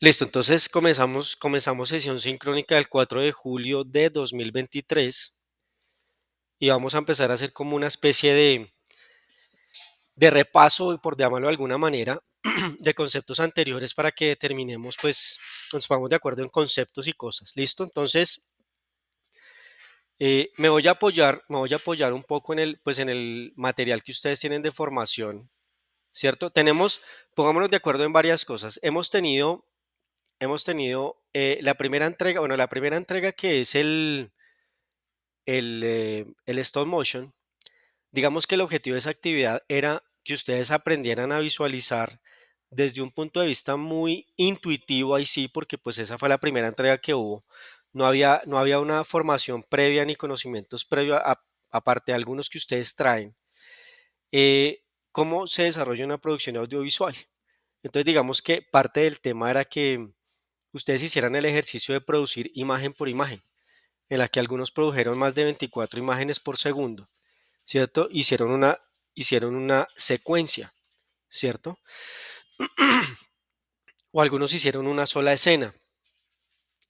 Listo, entonces comenzamos sesión sincrónica del 4 de julio de 2023 y vamos a empezar a hacer como una especie de repaso, por llamarlo de alguna manera, de conceptos anteriores para que determinemos, pues, nos pongamos de acuerdo en conceptos y cosas. ¿Listo? Entonces, me voy a apoyar un poco pues, en el material que ustedes tienen de formación, ¿cierto? Pongámonos de acuerdo en varias cosas. Hemos tenido la primera entrega, bueno, la primera entrega que es el stop motion. Digamos que el objetivo de esa actividad era que ustedes aprendieran a visualizar desde un punto de vista muy intuitivo, ahí sí, porque pues esa fue la primera entrega que hubo. No había una formación previa ni conocimientos previos, aparte de algunos que ustedes traen. ¿Cómo se desarrolla una producción audiovisual? Entonces, digamos que parte del tema era que ustedes hicieran el ejercicio de producir imagen por imagen, en la que algunos produjeron más de 24 imágenes por segundo, ¿cierto? Hicieron una secuencia, ¿cierto? O algunos hicieron una sola escena,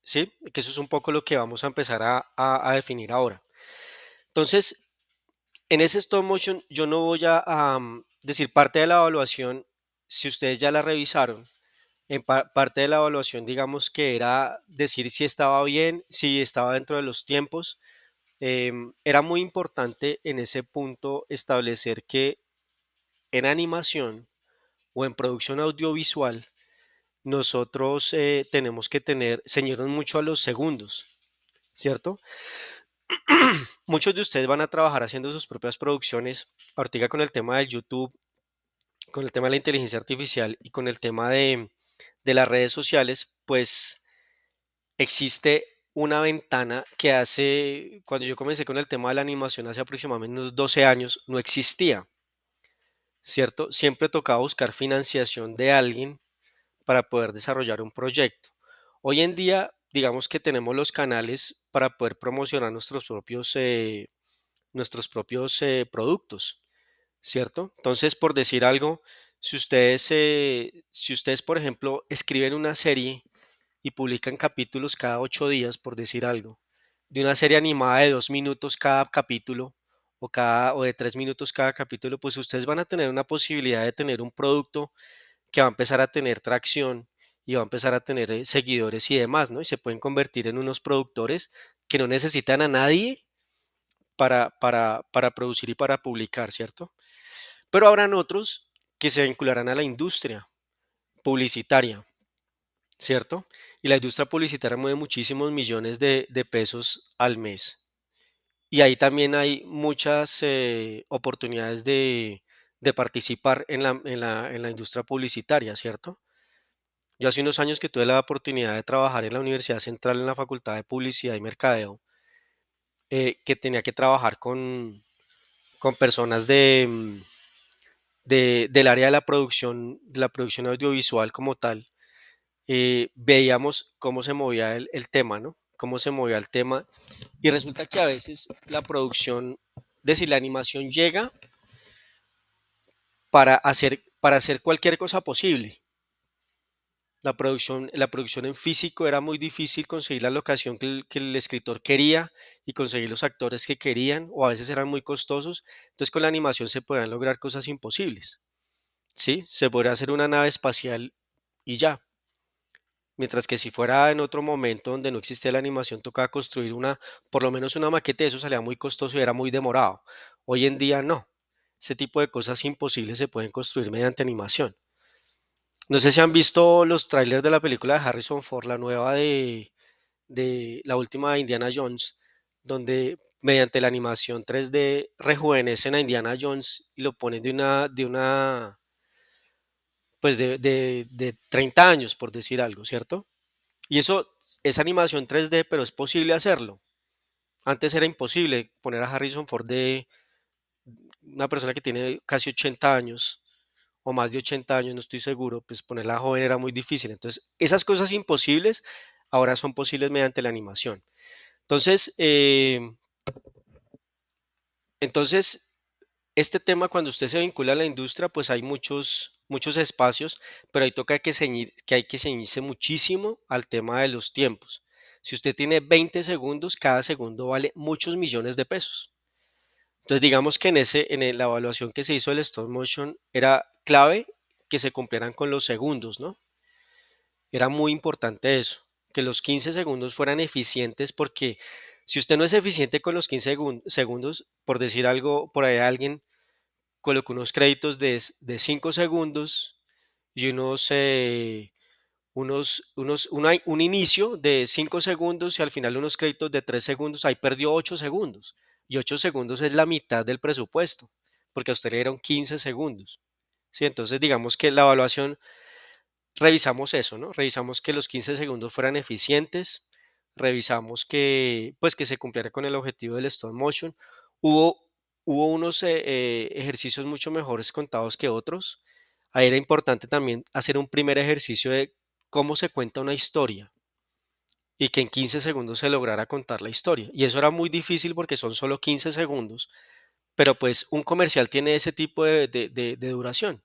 ¿sí? Que eso es un poco lo que vamos a empezar a definir ahora. Entonces, en ese stop motion yo no voy a decir parte de la evaluación, si ustedes ya la revisaron. Parte de la evaluación, digamos que era decir si estaba bien, si estaba dentro de los tiempos. Era muy importante en ese punto establecer que en animación o en producción audiovisual nosotros tenemos que ceñirnos mucho a los segundos, ¿cierto? Muchos de ustedes van a trabajar haciendo sus propias producciones, ahorita con el tema del YouTube, con el tema de la inteligencia artificial y con el tema de las redes sociales, pues existe una ventana que cuando yo comencé con el tema de la animación hace aproximadamente unos 12 años, no existía, ¿cierto? Siempre tocaba buscar financiación de alguien para poder desarrollar un proyecto. Hoy en día, digamos que tenemos los canales para poder promocionar nuestros propios productos, ¿cierto? Entonces, por decir algo, si ustedes, por ejemplo, escriben una serie y publican capítulos cada 8 días, por decir algo, de una serie animada de 2 minutos cada capítulo o de 3 minutos cada capítulo, pues ustedes van a tener una posibilidad de tener un producto que va a empezar a tener tracción y va a empezar a tener seguidores y demás, ¿no? Y se pueden convertir en unos productores que no necesitan a nadie para producir y para publicar, ¿cierto? Pero habrán otros que se vincularán a la industria publicitaria, ¿cierto? Y la industria publicitaria mueve muchísimos millones de pesos al mes. Y ahí también hay muchas oportunidades de participar en la industria publicitaria, ¿cierto? Yo hace unos años que tuve la oportunidad de trabajar en la Universidad Central en la Facultad de Publicidad y Mercadeo, que tenía que trabajar con personas del área de la producción audiovisual como tal. Veíamos cómo se movía el tema, ¿no? Cómo se movía el tema. Y resulta que a veces la producción, es decir, la animación llega para hacer cualquier cosa posible. La producción en físico era muy difícil conseguir la locación que el escritor quería y conseguir los actores que querían, o a veces eran muy costosos. Entonces con la animación se podían lograr cosas imposibles, ¿sí? Se podría hacer una nave espacial y ya. Mientras que si fuera en otro momento donde no existía la animación, tocaba construir por lo menos una maqueta, y eso salía muy costoso y era muy demorado. Hoy en día no. Ese tipo de cosas imposibles se pueden construir mediante animación. No sé si han visto los trailers de la película de Harrison Ford, la nueva de la última de Indiana Jones, donde mediante la animación 3D rejuvenecen a Indiana Jones y lo ponen pues de 30 años, por decir algo, ¿cierto? Y eso es animación 3D, pero es posible hacerlo. Antes era imposible poner a Harrison Ford de una persona que tiene casi 80 años o más de 80 años, no estoy seguro, pues ponerla joven era muy difícil. Entonces, esas cosas imposibles ahora son posibles mediante la animación. Entonces, entonces este tema cuando usted se vincula a la industria, pues hay muchos espacios, pero ahí toca que hay que ceñirse muchísimo al tema de los tiempos. Si usted tiene 20 segundos, cada segundo vale muchos millones de pesos. Entonces, digamos que la evaluación que se hizo del stop motion era clave que se cumplieran con los segundos, ¿no? Era muy importante eso, que los 15 segundos fueran eficientes porque si usted no es eficiente con los 15 segundos, por decir algo, por ahí alguien colocó unos créditos de 5 segundos y un inicio de 5 segundos y al final unos créditos de 3 segundos, ahí perdió 8 segundos. Y 8 segundos es la mitad del presupuesto, porque a usted le dieron 15 segundos. ¿Sí? Entonces, digamos que la evaluación, revisamos eso, ¿no? Revisamos que los 15 segundos fueran eficientes, revisamos que, pues, que se cumpliera con el objetivo del stop motion. Hubo, hubo unos ejercicios mucho mejores contados que otros. Ahí era importante también hacer un primer ejercicio de cómo se cuenta una historia y que en 15 segundos se lograra contar la historia. Y eso era muy difícil porque son solo 15 segundos, pero pues un comercial tiene ese tipo de duración.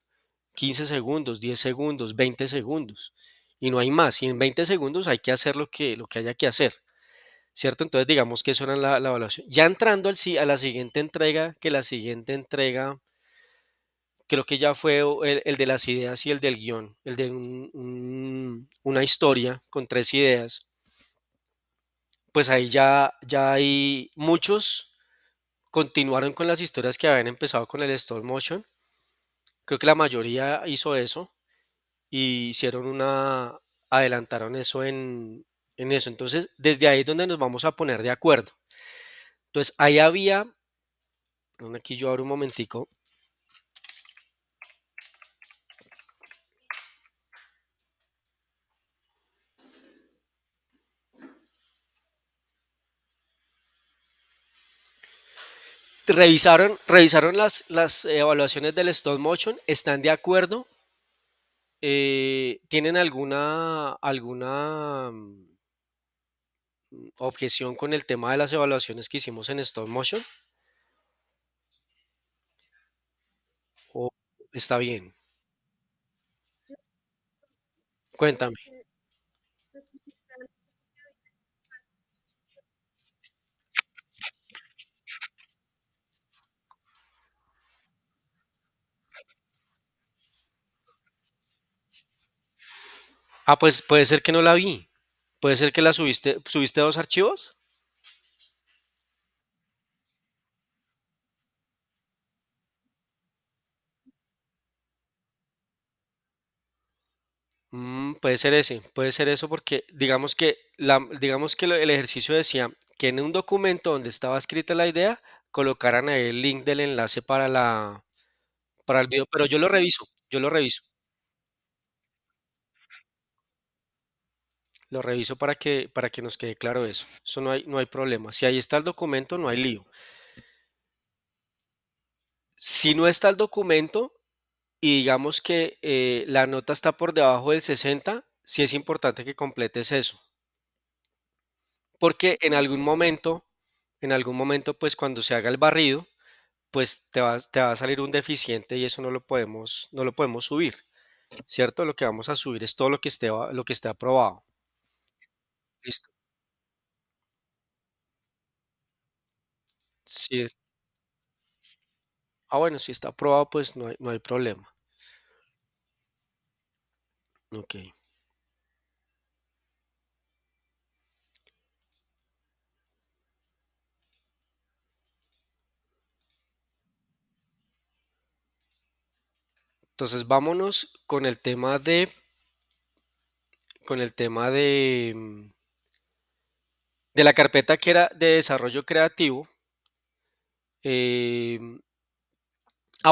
15 segundos, 10 segundos, 20 segundos. Y no hay más. Y en 20 segundos hay que hacer lo que haya que hacer. ¿Cierto? Entonces digamos que eso era la evaluación. Ya entrando a la siguiente entrega, que la siguiente entrega creo que ya fue el de las ideas y el del guión, el de una historia con 3 ideas. Pues ahí ya hay muchos continuaron con las historias que habían empezado con el stop motion. Creo que la mayoría hizo eso y adelantaron eso en eso. Entonces, desde ahí es donde nos vamos a poner de acuerdo. Entonces, ahí había, perdón, aquí yo abro un momentico, revisaron las evaluaciones del stop motion, están de acuerdo. ¿Tienen alguna objeción con el tema de las evaluaciones que hicimos en stop motion? ¿O está bien? Cuéntame. Ah, pues puede ser que no la vi. Puede ser que la subiste 2 archivos. Puede ser ese, puede ser eso porque el ejercicio decía que en un documento donde estaba escrita la idea colocaran ahí el link del enlace para el video, pero yo lo reviso para que nos quede claro eso. Eso no hay problema. Si ahí está el documento, no hay lío. Si no está el documento y digamos que la nota está por debajo del 60, sí es importante que completes eso. Porque en algún momento, pues cuando se haga el barrido, pues te va a salir un deficiente y eso no lo podemos subir, ¿cierto? Lo que vamos a subir es todo lo que esté aprobado. Listo. Sí. Bueno, si está aprobado, pues no hay problema. Ok. Entonces vámonos con el tema de la carpeta que era de desarrollo creativo. em,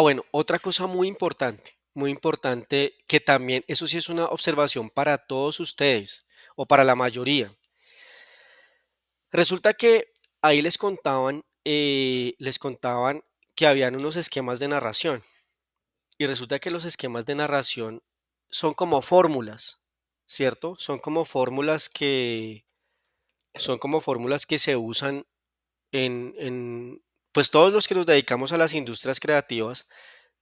bueno, otra cosa muy importante, que también, eso sí es una observación para todos ustedes o para la mayoría. Resulta que ahí les contaban que habían unos esquemas de narración y resulta que los esquemas de narración son como fórmulas, ¿cierto? Son como fórmulas que se usan pues todos los que nos dedicamos a las industrias creativas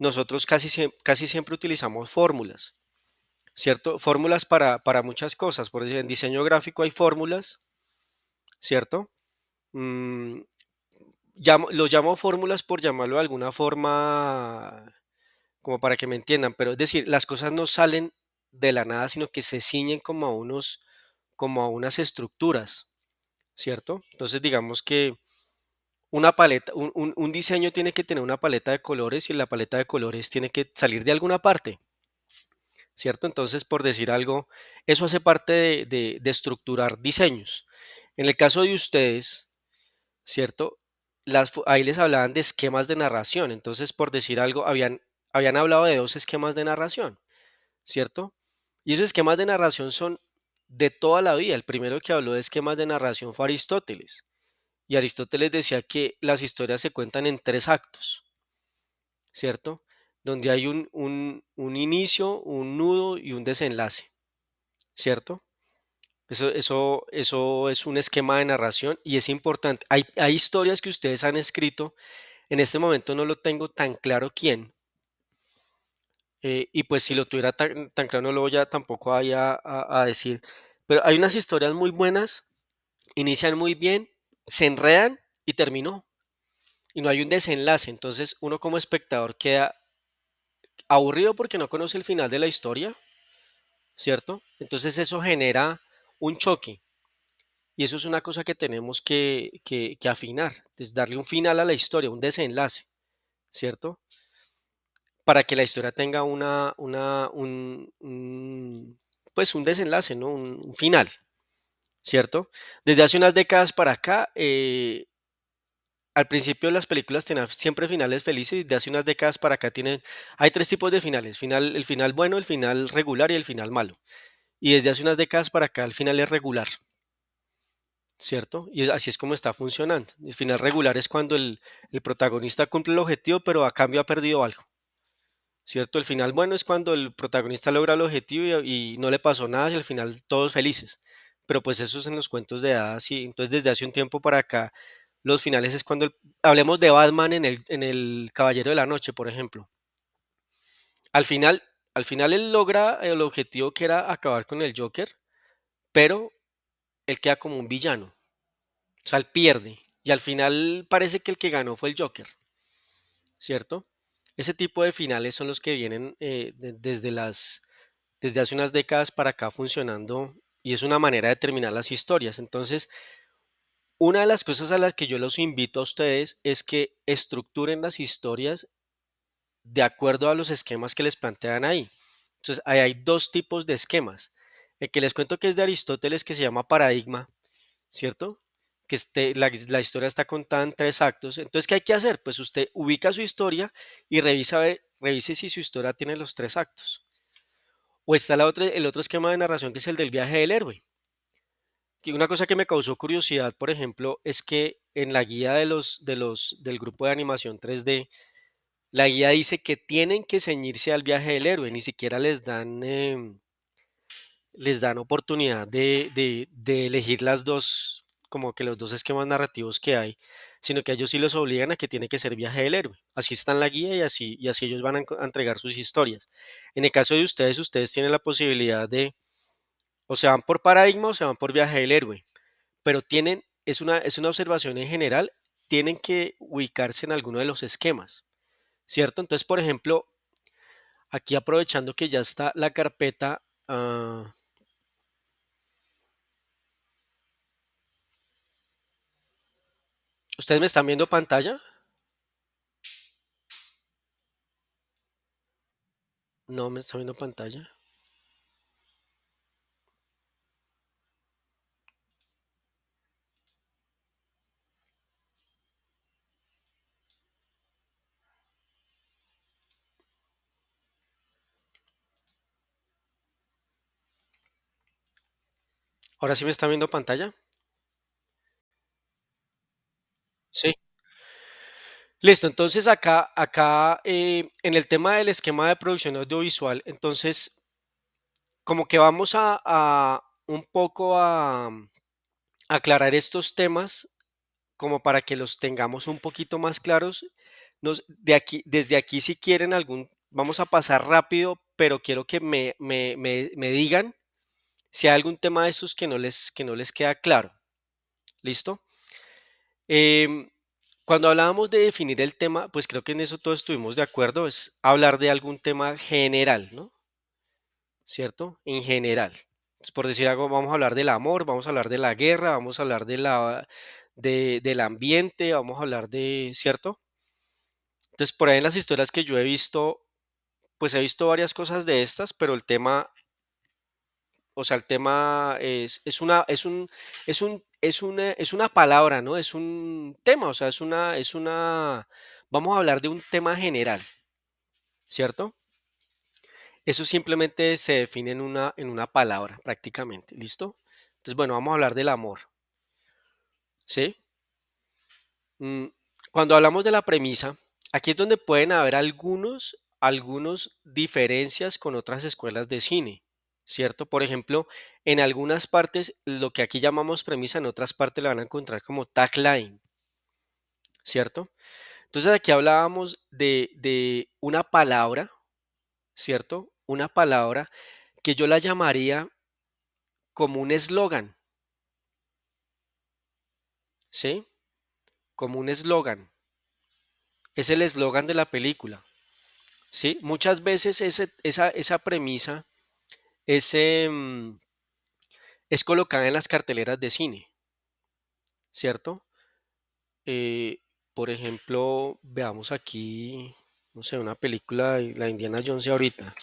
nosotros casi siempre utilizamos fórmulas, ¿cierto? Fórmulas para muchas cosas. Por decir, en diseño gráfico hay fórmulas, ¿cierto? Mm, lo llamo fórmulas por llamarlo de alguna forma, como para que me entiendan, pero es decir, las cosas no salen de la nada, sino que se ciñen como a unas estructuras, ¿cierto? Entonces, digamos que una paleta, un diseño tiene que tener una paleta de colores y la paleta de colores tiene que salir de alguna parte, ¿cierto? Entonces, por decir algo, eso hace parte de estructurar diseños. En el caso de ustedes, ¿cierto? Ahí les hablaban de esquemas de narración. Entonces, por decir algo, habían hablado de dos esquemas de narración, ¿cierto? Y esos esquemas de narración son de toda la vida. El primero que habló de esquemas de narración fue Aristóteles. Y Aristóteles decía que las historias se cuentan en tres actos, ¿cierto? Donde hay un inicio, un nudo y un desenlace, ¿cierto? Eso es un esquema de narración y es importante. Hay historias que ustedes han escrito, en este momento no lo tengo tan claro quién, y pues si lo tuviera tan claro no lo voy a tampoco ahí a decir, pero hay unas historias muy buenas, inician muy bien, se enredan y terminó, y no hay un desenlace, entonces uno como espectador queda aburrido porque no conoce el final de la historia, ¿cierto? Entonces eso genera un choque. Y eso es una cosa que tenemos que afinar, es darle un final a la historia, un desenlace, ¿cierto? Para que la historia tenga pues un desenlace, ¿no? Un final, ¿cierto? Desde hace unas décadas para acá, al principio las películas tenían siempre finales felices y de hace unas décadas para acá hay tres tipos de finales, el final bueno, el final regular y el final malo. Y desde hace unas décadas para acá el final es regular, ¿cierto? Y así es como está funcionando. El final regular es cuando el protagonista cumple el objetivo, pero a cambio ha perdido algo, ¿cierto? El final bueno es cuando el protagonista logra el objetivo y no le pasó nada y al final todos felices. Pero pues eso es en los cuentos de hadas y entonces desde hace un tiempo para acá los finales es cuando hablemos de Batman en el Caballero de la Noche, por ejemplo. Al final, al final él logra el objetivo que era acabar con el Joker, pero él queda como un villano. O sea, él pierde. Y al final parece que el que ganó fue el Joker, ¿cierto? Ese tipo de finales son los que vienen desde hace unas décadas para acá funcionando y es una manera de terminar las historias. Entonces, una de las cosas a las que yo los invito a ustedes es que estructuren las historias de acuerdo a los esquemas que les plantean ahí. Entonces, ahí hay dos tipos de esquemas. El que les cuento que es de Aristóteles, que se llama paradigma, ¿cierto? La historia está contada en tres actos. Entonces, ¿qué hay que hacer? Pues usted ubica su historia y revise si su historia tiene los tres actos. O está el otro esquema de narración que es el del viaje del héroe. Que una cosa que me causó curiosidad, por ejemplo, es que en la guía del grupo de animación 3D, la guía dice que tienen que ceñirse al viaje del héroe, ni siquiera les dan oportunidad de elegir las dos, como que los dos esquemas narrativos que hay, sino que a ellos sí los obligan a que tiene que ser viaje del héroe. Así está en la guía y así ellos van a entregar sus historias. En el caso de ustedes tienen la posibilidad de, o se van por paradigma o se van por viaje del héroe, pero es una observación en general, tienen que ubicarse en alguno de los esquemas, ¿cierto? Entonces, por ejemplo, aquí aprovechando que ya está la carpeta, ¿ustedes me están viendo pantalla? No me está viendo pantalla. ¿Ahora sí me está viendo pantalla? Sí. Listo, entonces acá en el tema del esquema de producción audiovisual, entonces como que vamos a un poco a aclarar estos temas como para que los tengamos un poquito más claros desde aquí si quieren vamos a pasar rápido, pero quiero que me digan si hay algún tema de esos que no les queda claro. ¿Listo? Em, Cuando hablábamos de definir el tema, pues creo que en eso todos estuvimos de acuerdo, es hablar de algún tema general, ¿no? ¿Cierto? En general. Entonces, por decir algo, vamos a hablar del amor, vamos a hablar de la guerra, vamos a hablar del ambiente, vamos a hablar de, ¿cierto? Entonces, por ahí en las historias que yo he visto, pues he visto varias cosas de estas, pero el tema, o sea, el tema es una palabra, ¿no? Es un tema, o sea, vamos a hablar de un tema general, ¿cierto? Eso simplemente se define en una palabra, prácticamente, ¿listo? Entonces, bueno, vamos a hablar del amor, ¿sí? Mm, Cuando hablamos de la premisa, aquí es donde pueden haber algunos diferencias con otras escuelas de cine, ¿cierto? Por ejemplo, en algunas partes, lo que aquí llamamos premisa, en otras partes la van a encontrar como tagline, ¿cierto? Entonces aquí hablábamos de una palabra, ¿cierto? Una palabra que yo la llamaría como un eslogan, ¿sí? Como un eslogan. Es el eslogan de la película, ¿sí? Muchas veces esa premisa es, es colocada en las carteleras de cine, ¿cierto? Eh, por ejemplo, veamos aquí, no sé, una película de la Indiana Jones de ahorita.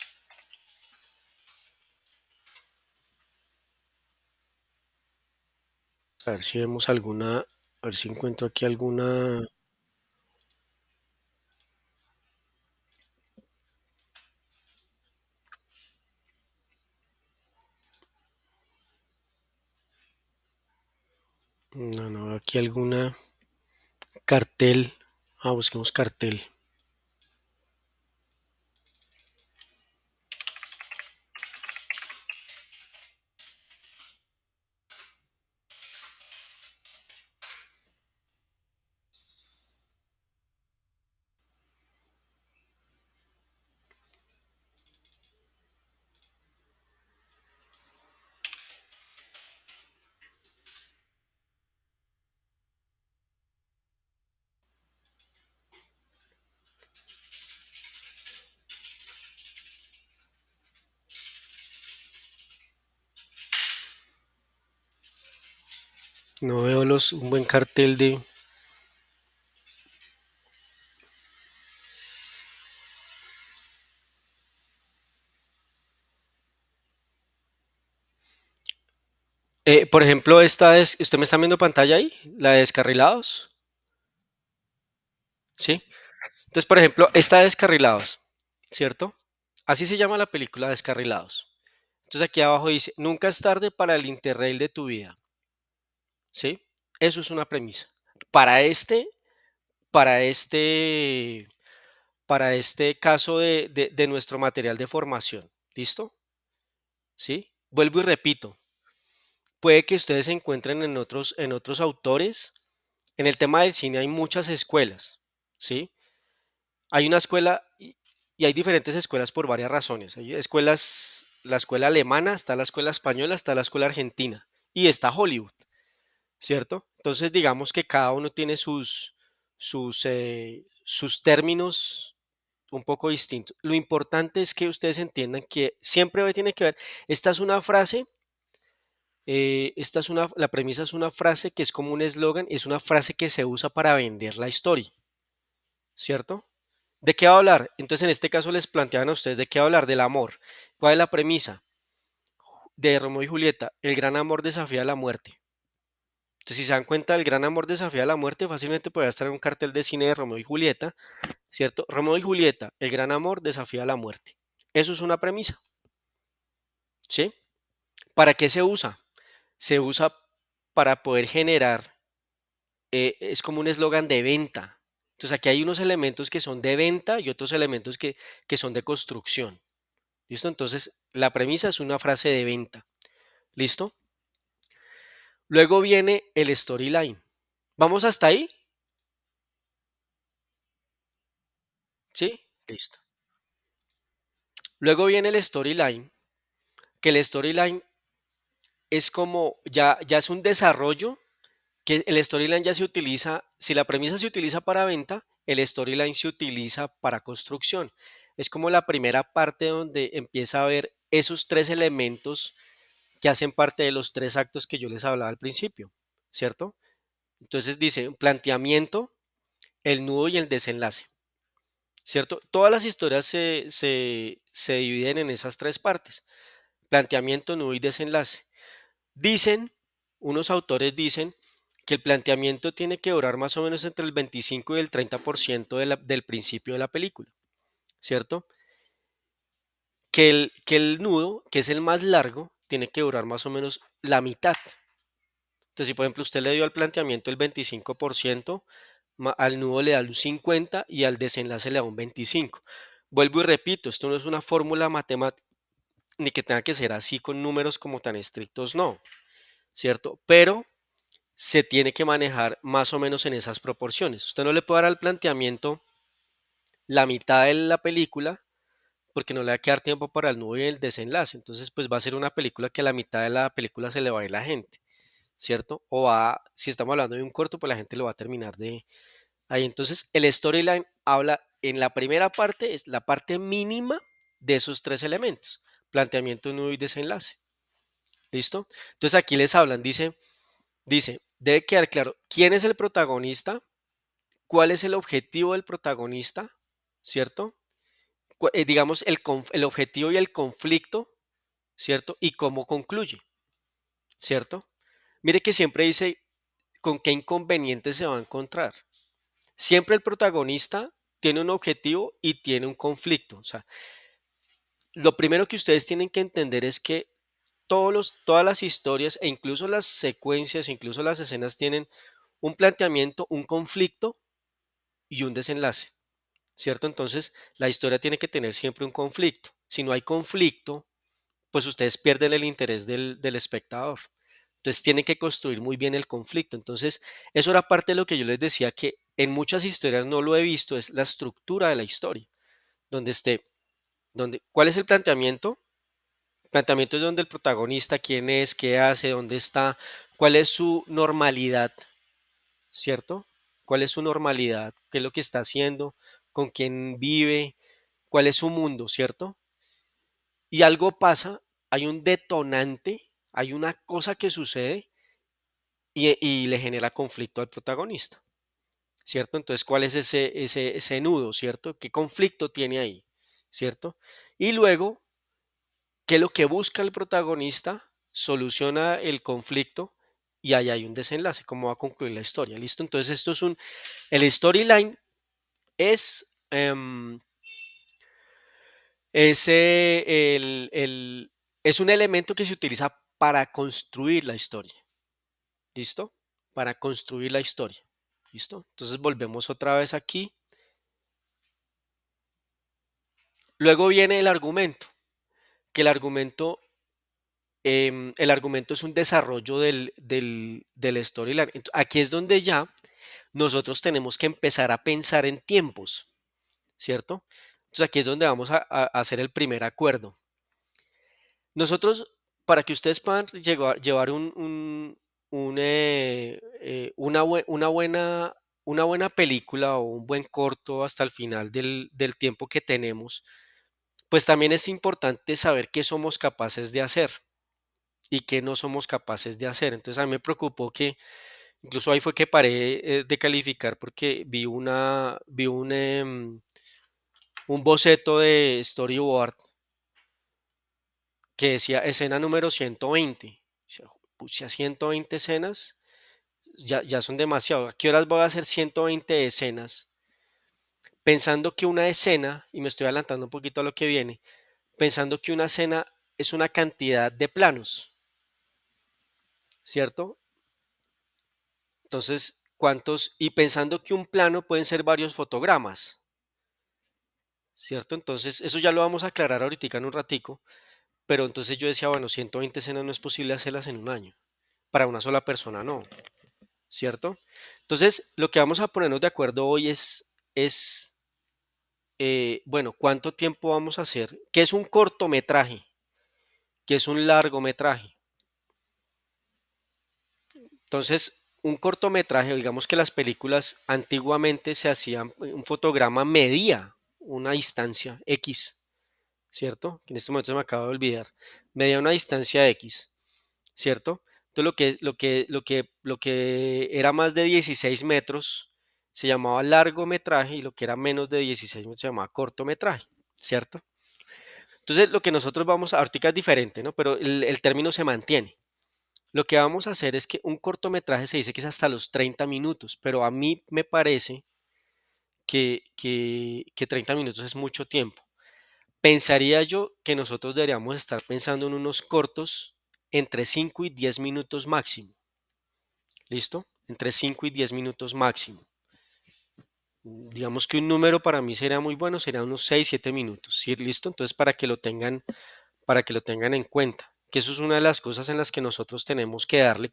A ver si vemos alguna, a ver si encuentro aquí alguna. No, no, aquí alguna cartel. Ah, busquemos cartel. No veo un buen cartel de. Por ejemplo, ¿usted me está viendo pantalla ahí? La de descarrilados, ¿sí? Entonces, por ejemplo, esta de descarrilados, ¿cierto? Así se llama la película Descarrilados. Entonces aquí abajo dice, nunca es tarde para el interrail de tu vida, ¿sí? Eso es una premisa. Para este, para este, para este caso de nuestro material de formación, ¿listo? ¿Sí? Vuelvo y repito, puede que ustedes se encuentren en otros autores. En el tema del cine hay muchas escuelas, ¿sí? Hay una escuela y hay diferentes escuelas por varias razones. Hay escuelas, la escuela alemana, está la escuela española, está la escuela argentina y está Hollywood, ¿cierto? Entonces digamos que cada uno tiene sus términos un poco distintos. Lo importante es que ustedes entiendan que siempre tiene que ver, esta es una frase, la premisa es una frase que es como un eslogan, es una frase que se usa para vender la historia, ¿cierto? ¿De qué va a hablar? Entonces, en este caso les planteaban a ustedes de qué va a hablar, del amor. ¿Cuál es la premisa? De Romeo y Julieta, el gran amor desafía la muerte. Entonces, si se dan cuenta, el gran amor desafía la muerte, fácilmente podría estar en un cartel de cine de Romeo y Julieta, ¿cierto? Romeo y Julieta, el gran amor desafía la muerte. Eso es una premisa, ¿sí? ¿Para qué se usa? Se usa para poder generar, es como un eslogan de venta. Entonces, aquí hay unos elementos que son de venta y otros elementos que son de construcción. ¿Listo? Entonces, la premisa es una frase de venta. ¿Listo? Luego viene el storyline. ¿Vamos hasta ahí? ¿Sí? Listo. Luego viene el storyline, que el storyline es como, ya es un desarrollo, que el storyline ya se utiliza, si la premisa se utiliza para venta, el storyline se utiliza para construcción. Es como la primera parte donde empieza a ver esos tres elementos que hacen parte de los tres actos que yo les hablaba al principio, ¿cierto? Entonces dice planteamiento, el nudo y el desenlace, ¿cierto? Todas las historias se dividen en esas tres partes, planteamiento, nudo y desenlace. Dicen, unos autores dicen que el planteamiento tiene que durar más o menos entre el 25 y el 30% del principio de la película, ¿cierto? Que el nudo, que es el más largo, tiene que durar más o menos la mitad. Entonces, si por ejemplo usted le dio al planteamiento el 25%, al nudo le da un 50% y al desenlace le da un 25%. Vuelvo y repito, esto no es una fórmula matemática ni que tenga que ser así con números como tan estrictos, no, ¿cierto? Pero se tiene que manejar más o menos en esas proporciones. Usted no le puede dar al planteamiento la mitad de la película porque no le va a quedar tiempo para el nudo y el desenlace. Entonces, pues va a ser una película que a la mitad de la película se le va a ir la gente, ¿cierto? O va, si estamos hablando de un corto, pues la gente lo va a terminar de ahí. Entonces, el storyline habla en la primera parte, es la parte mínima de esos tres elementos: planteamiento, nudo y desenlace. ¿Listo? Entonces aquí les hablan, dice, debe quedar claro quién es el protagonista, cuál es el objetivo del protagonista, ¿cierto? Digamos, el objetivo y el conflicto, ¿cierto? Y cómo concluye, ¿cierto? Mire que siempre dice con qué inconveniente se va a encontrar. Siempre el protagonista tiene un objetivo y tiene un conflicto. O sea, lo primero que ustedes tienen que entender es que todas las historias e incluso las secuencias, incluso las escenas tienen un planteamiento, un conflicto y un desenlace, ¿cierto? Entonces, la historia tiene que tener siempre un conflicto. Si no hay conflicto, pues ustedes pierden el interés del espectador. Entonces, tienen que construir muy bien el conflicto. Entonces, eso era parte de lo que yo les decía que en muchas historias no lo he visto, es la estructura de la historia, donde ¿cuál es el planteamiento? El planteamiento es donde el protagonista, quién es, qué hace, dónde está, cuál es su normalidad, ¿cierto? ¿Cuál es su normalidad? ¿Qué es lo que está haciendo? ¿Con quién vive? ¿Cuál es su mundo, cierto? Y algo pasa, hay un detonante, hay una cosa que sucede y le genera conflicto al protagonista, ¿cierto? Entonces, ¿cuál es ese nudo, cierto? ¿Qué conflicto tiene ahí, cierto? Y luego, ¿qué es lo que busca el protagonista? Soluciona el conflicto y ahí hay un desenlace, cómo va a concluir la historia, ¿listo? Entonces, el storyline es, es un elemento que se utiliza para construir la historia. ¿Listo? Para construir la historia. ¿Listo? Entonces volvemos otra vez aquí. Luego viene el argumento, que el argumento es un desarrollo del storyline. Aquí es donde ya nosotros tenemos que empezar a pensar en tiempos, ¿cierto? Entonces aquí es donde vamos a hacer el primer acuerdo. Nosotros, para que ustedes puedan llevar una buena película o un buen corto hasta el final del tiempo que tenemos, pues también es importante saber qué somos capaces de hacer y qué no somos capaces de hacer. Entonces a mí me preocupó que incluso ahí fue que paré de calificar porque vi un boceto de storyboard que decía escena número 120. O sea, pucha, 120 escenas ya son demasiado. ¿A qué horas voy a hacer 120 escenas? Pensando que una escena, y me estoy adelantando un poquito a lo que viene, pensando que una escena es una cantidad de planos, ¿cierto? Entonces, ¿cuántos? Y pensando que un plano pueden ser varios fotogramas, ¿cierto? Entonces, eso ya lo vamos a aclarar ahorita en un ratico, pero entonces yo decía, bueno, 120 escenas no es posible hacerlas en un año. Para una sola persona no. ¿Cierto? Entonces, lo que vamos a ponernos de acuerdo hoy es bueno, ¿cuánto tiempo vamos a hacer? ¿Qué es un cortometraje? ¿Qué es un largometraje? Entonces, un cortometraje, digamos que las películas antiguamente se hacían, un fotograma medía una distancia X, ¿cierto? Que en este momento se me acaba de olvidar. Medía una distancia X, ¿cierto? Entonces, lo que era más de 16 metros se llamaba largometraje y lo que era menos de 16 metros se llamaba cortometraje, ¿cierto? Entonces, lo que nosotros vamos a, ahorita es diferente, ¿no? Pero el término se mantiene. Lo que vamos a hacer es que un cortometraje se dice que es hasta los 30 minutos, pero a mí me parece que 30 minutos es mucho tiempo. Pensaría yo que nosotros deberíamos estar pensando en unos cortos entre 5 y 10 minutos máximo. ¿Listo? Entre 5 y 10 minutos máximo. Digamos que un número para mí sería muy bueno, sería unos 6 7 minutos. ¿Sí? ¿Listo? Entonces, para que lo tengan en cuenta, que eso es una de las cosas en las que nosotros tenemos que darle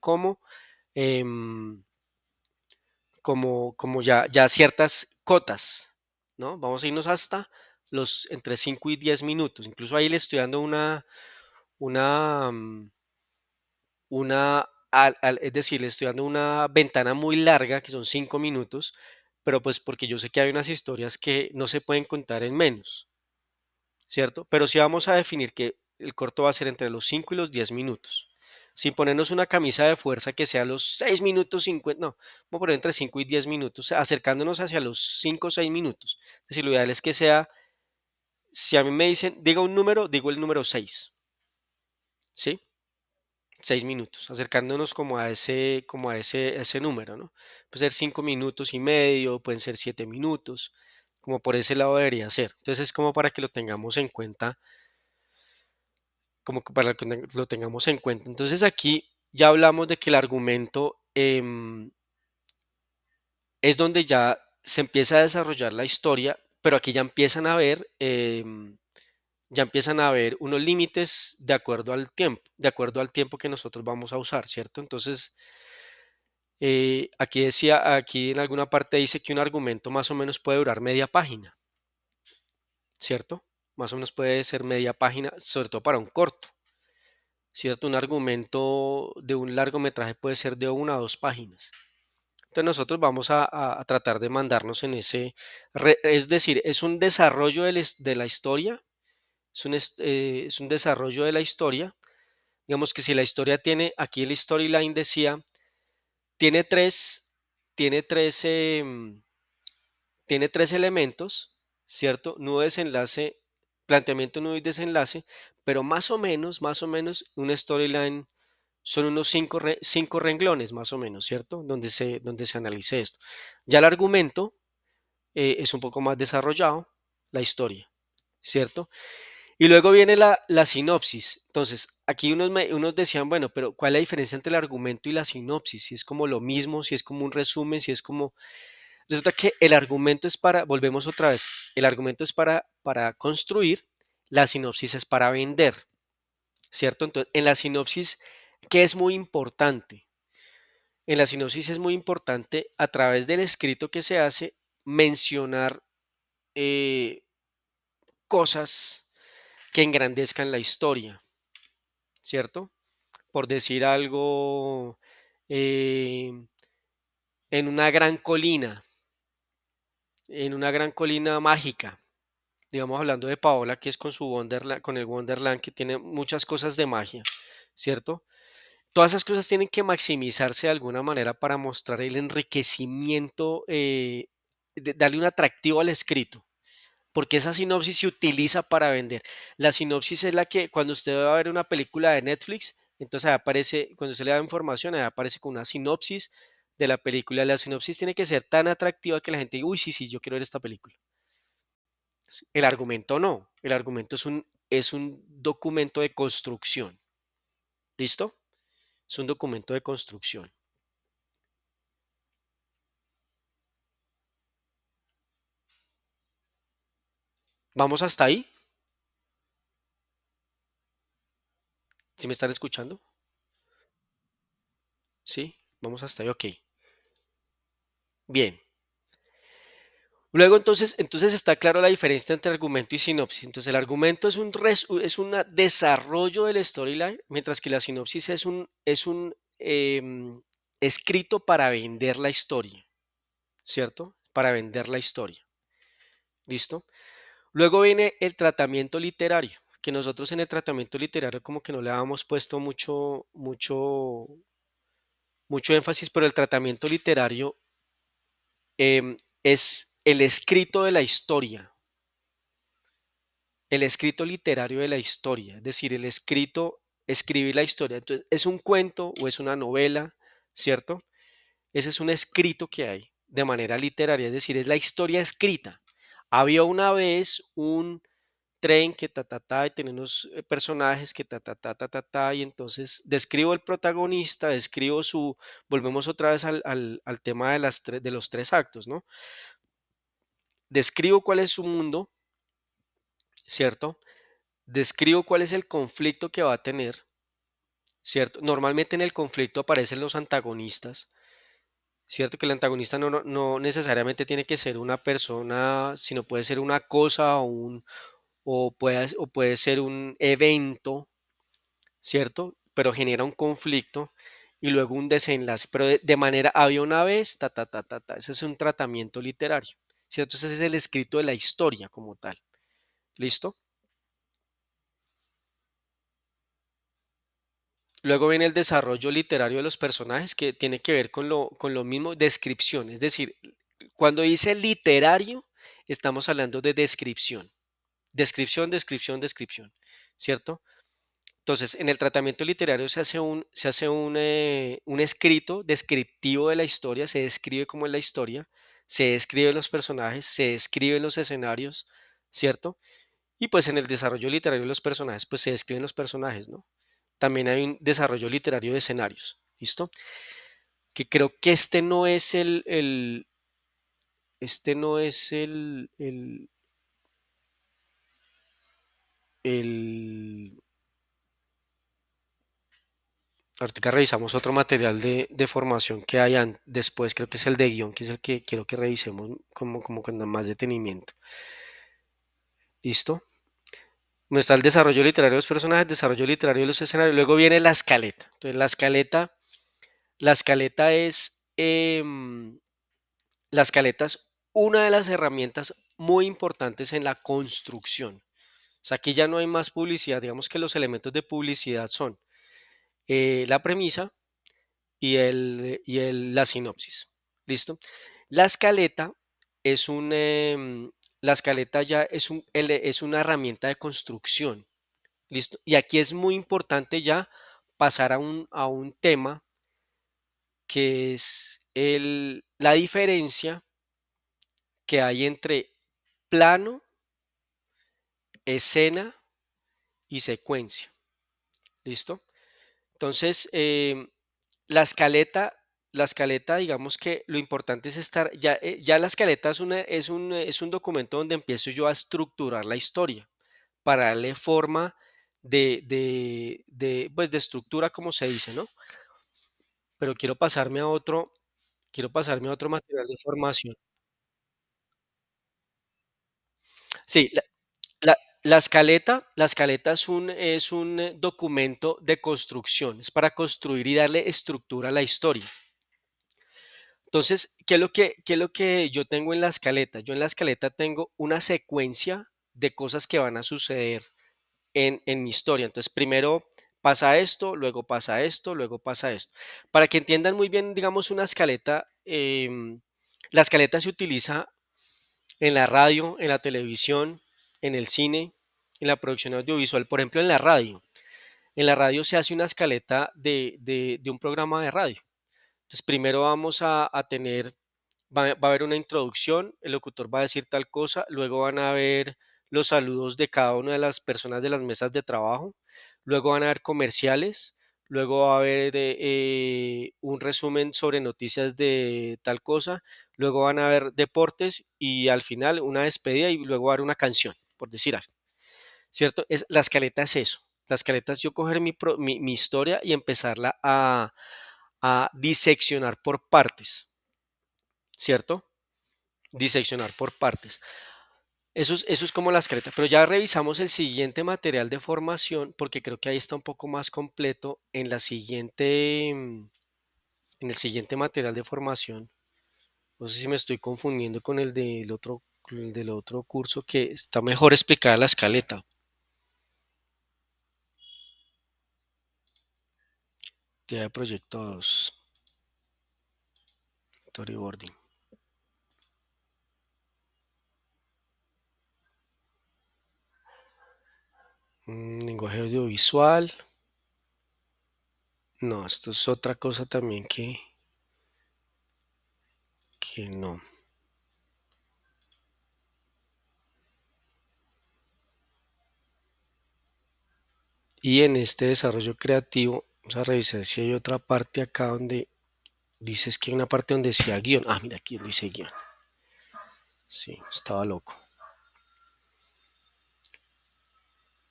em, como ya ciertas cotas, ¿no? Vamos a irnos hasta los entre 5 y 10 minutos. Incluso ahí le estoy dando una, mm, es decir, le estoy dando una ventana muy larga, que son 5 minutos, pero pues porque yo sé que hay unas historias que no se pueden contar en menos, ¿cierto? Pero sí vamos a definir que el corto va a ser entre los 5 y los 10 minutos. Sin ponernos una camisa de fuerza que sea los 6 minutos 50, no, vamos a poner entre 5 y 10 minutos, acercándonos hacia los 5 o 6 minutos. Es decir, lo ideal es que sea, si a mí me dicen, diga un número, digo el número 6, ¿sí? 6 minutos, acercándonos como a ese número, ¿no? Puede ser 5 minutos y medio, pueden ser 7 minutos, como por ese lado debería ser. Entonces es como para que lo tengamos en cuenta, como que para que lo tengamos en cuenta. Entonces aquí ya hablamos de que el argumento es donde ya se empieza a desarrollar la historia, pero aquí ya empiezan a haber unos límites de acuerdo al tiempo que nosotros vamos a usar, ¿cierto? Entonces, aquí en alguna parte dice que un argumento más o menos puede durar media página, ¿cierto? Más o menos puede ser media página, sobre todo para un corto, ¿cierto? Un argumento de un largometraje puede ser de 1 a 2 páginas. Entonces nosotros vamos a tratar de mandarnos en ese, es decir, es un desarrollo de la historia, es un desarrollo de la historia. Digamos que si la historia aquí el storyline decía, tiene tres, tiene tres, tiene tres elementos, ¿cierto? Nudo, desenlace, planteamiento, nudo y desenlace, pero más o menos, un storyline son unos cinco renglones, más o menos, ¿cierto? Donde se analice esto. Ya el argumento es un poco más desarrollado, la historia, ¿cierto? Y luego viene la sinopsis. Entonces, aquí unos decían, bueno, pero ¿cuál es la diferencia entre el argumento y la sinopsis? Si es como lo mismo, si es como un resumen, si es como... Resulta que el argumento es volvemos otra vez, el argumento es para construir, la sinopsis es para vender, ¿cierto? Entonces, en la sinopsis, ¿qué es muy importante? En la sinopsis es muy importante a través del escrito que se hace mencionar eh, cosas que engrandezcan la historia, ¿cierto? Por decir algo, eh, en una gran colina, en una gran colina mágica, digamos hablando de Paola, que es con su Wonderland, con el Wonderland, que tiene muchas cosas de magia, ¿cierto? Todas esas cosas tienen que maximizarse de alguna manera para mostrar el enriquecimiento, darle un atractivo al escrito, porque esa sinopsis se utiliza para vender. La sinopsis es la que cuando usted va a ver una película de Netflix, entonces ahí aparece, cuando usted le da información, ahí aparece con una sinopsis de la película. La sinopsis tiene que ser tan atractiva que la gente diga, uy, sí, sí, yo quiero ver esta película. Sí. El argumento no, el argumento es un documento de construcción. ¿Listo? Es un documento de construcción. ¿Vamos hasta ahí? ¿Sí me están escuchando? ¿Sí? Vamos hasta ahí, ok. Bien. Luego entonces está claro la diferencia entre argumento y sinopsis. Entonces el argumento es un desarrollo del storyline, mientras que la sinopsis es un escrito para vender la historia, ¿cierto? Para vender la historia. ¿Listo? Luego viene el tratamiento literario, que nosotros en el tratamiento literario como que no le habíamos puesto mucho énfasis, pero el tratamiento literario es el escrito de la historia, el escrito literario de la historia, es decir, escribir la historia. Entonces, ¿es un cuento o es una novela, cierto? Ese es un escrito que hay de manera literaria, es decir, es la historia escrita. Había una vez un tren que y tiene unos personajes que y entonces describo el protagonista, volvemos otra vez al tema de los tres actos, ¿no? Describo cuál es su mundo, ¿cierto? Describo cuál es el conflicto que va a tener, ¿cierto? Normalmente en el conflicto aparecen los antagonistas, ¿cierto? Que el antagonista no necesariamente tiene que ser una persona, sino puede ser una cosa o puede ser un evento, ¿cierto? Pero genera un conflicto y luego un desenlace. Pero de manera, había una vez, ese es un tratamiento literario, ¿cierto? Ese es el escrito de la historia como tal. ¿Listo? Luego viene el desarrollo literario de los personajes que tiene que ver con lo mismo, descripción. Es decir, cuando dice literario, estamos hablando de descripción. Descripción, descripción, descripción, ¿cierto? Entonces, en el tratamiento literario se hace un escrito descriptivo de la historia, se describe cómo es la historia, se describen los personajes, se describen los escenarios, ¿cierto? Y pues en el desarrollo literario de los personajes, pues se describen los personajes, ¿no? También hay un desarrollo literario de escenarios, ¿listo? Que creo que este no es el, ahorita revisamos otro material de formación que hay después, creo que es el de guión, que es el que quiero que revisemos como con más detenimiento. ¿Listo? No está el desarrollo literario de los personajes, desarrollo literario de los escenarios, luego viene la escaleta. Entonces, la escaleta es una de las herramientas muy importantes en la construcción. O sea, aquí ya no hay más publicidad, digamos que los elementos de publicidad son la premisa, la sinopsis. ¿Listo? La escaleta es la escaleta ya es una herramienta de construcción. ¿Listo? Y aquí es muy importante ya pasar a un tema que es la diferencia que hay entre plano, escena y secuencia. ¿Listo? Entonces, la escaleta, la escaleta, digamos que lo importante es ya la escaleta es un documento donde empiezo yo a estructurar la historia para darle forma pues de estructura, como se dice, ¿no? Pero quiero pasarme a otro material de formación. Sí, la, la escaleta es un documento de construcción, es para construir y darle estructura a la historia. Entonces, ¿qué es lo que yo tengo en la escaleta? Yo en la escaleta tengo una secuencia de cosas que van a suceder en mi historia. Entonces, primero pasa esto, luego pasa esto, luego pasa esto. Para que entiendan muy bien, digamos, una escaleta, la escaleta se utiliza en la radio, en la televisión, en el cine, en la producción audiovisual. Por ejemplo, en la radio. En la radio se hace una escaleta de un programa de radio. Entonces, primero vamos a tener, va a haber una introducción, el locutor va a decir tal cosa, luego van a haber los saludos de cada una de las personas de las mesas de trabajo, luego van a haber comerciales, luego va a haber un resumen sobre noticias de tal cosa, luego van a haber deportes y al final una despedida y luego va a haber una canción, por decir algo, ¿cierto? La escaleta es eso. La escaleta es yo coger mi historia y empezarla a diseccionar por partes, ¿cierto? diseccionar por partes. Eso es como la escaleta, pero ya revisamos el siguiente material de formación porque creo que ahí está un poco más completo en la siguiente, en el siguiente material de formación. No sé si me estoy confundiendo con el del otro curso que está mejor explicada la escaleta. Ya de proyecto 2, storyboarding. Lenguaje audiovisual. No, esto es otra cosa también que no. Y en este desarrollo creativo, vamos a revisar si hay otra parte acá donde dices que hay una parte donde decía guión. Ah, mira, aquí dice guión. Sí, estaba loco.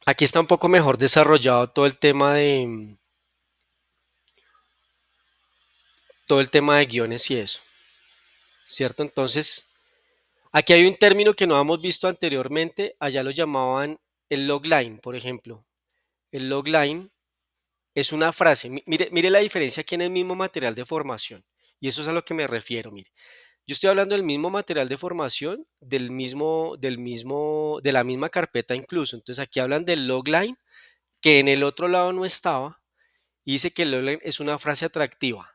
Aquí está un poco mejor desarrollado todo el tema de guiones y eso, ¿cierto? Entonces, aquí hay un término que no hemos visto anteriormente, allá lo llamaban el logline, por ejemplo. El logline es una frase, mire la diferencia aquí en el mismo material de formación, y eso es a lo que me refiero, mire. Yo estoy hablando del mismo material de formación, de la misma carpeta incluso. Entonces aquí hablan del logline, que en el otro lado no estaba, y dice que el logline es una frase atractiva,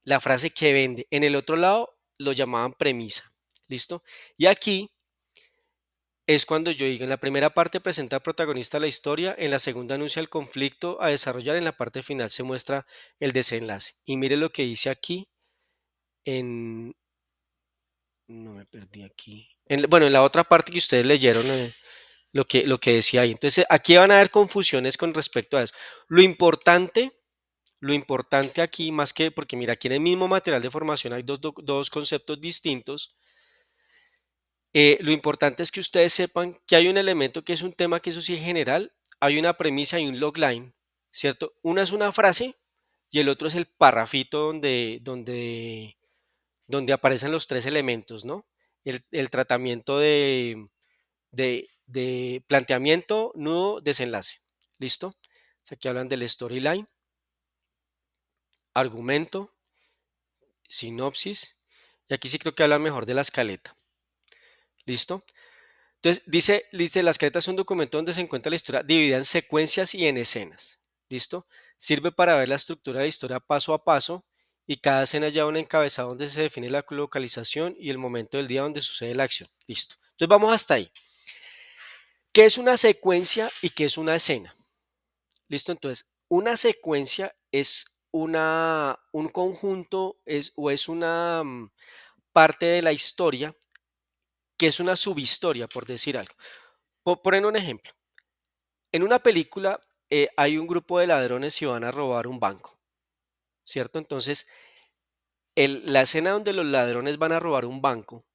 la frase que vende. En el otro lado lo llamaban premisa, ¿listo? Y aquí es cuando yo digo, en la primera parte presenta al protagonista la historia, en la segunda anuncia el conflicto a desarrollar, en la parte final se muestra el desenlace. Y mire lo que dice aquí en... No me perdí aquí. Bueno, en la otra parte que ustedes leyeron, lo que decía ahí. Entonces, aquí van a haber confusiones con respecto a eso. Lo importante, lo importante aquí, más que, porque mira, aquí en el mismo material de formación hay dos conceptos distintos. Lo importante es que ustedes sepan que hay un elemento que es un tema que eso sí es general, hay una premisa y un logline, ¿cierto? Una es una frase y el otro es el parrafito donde aparecen los tres elementos, ¿no? El tratamiento de planteamiento, nudo, desenlace. ¿Listo? O sea, aquí hablan del storyline, argumento, sinopsis, y aquí sí creo que hablan mejor de la escaleta. ¿Listo? Entonces, la escaleta es un documento donde se encuentra la historia dividida en secuencias y en escenas. ¿Listo? Sirve para ver la estructura de la historia paso a paso y cada escena lleva un encabezado donde se define la localización y el momento del día donde sucede la acción. Listo. Entonces vamos hasta ahí. ¿Qué es una secuencia y qué es una escena? ¿Listo? Entonces, una secuencia es un conjunto o es una parte de la historia que es una subhistoria, por decir algo. Por poner un ejemplo. En una película hay un grupo de ladrones y van a robar un banco, ¿cierto? Entonces, la escena donde los ladrones van a robar un banco,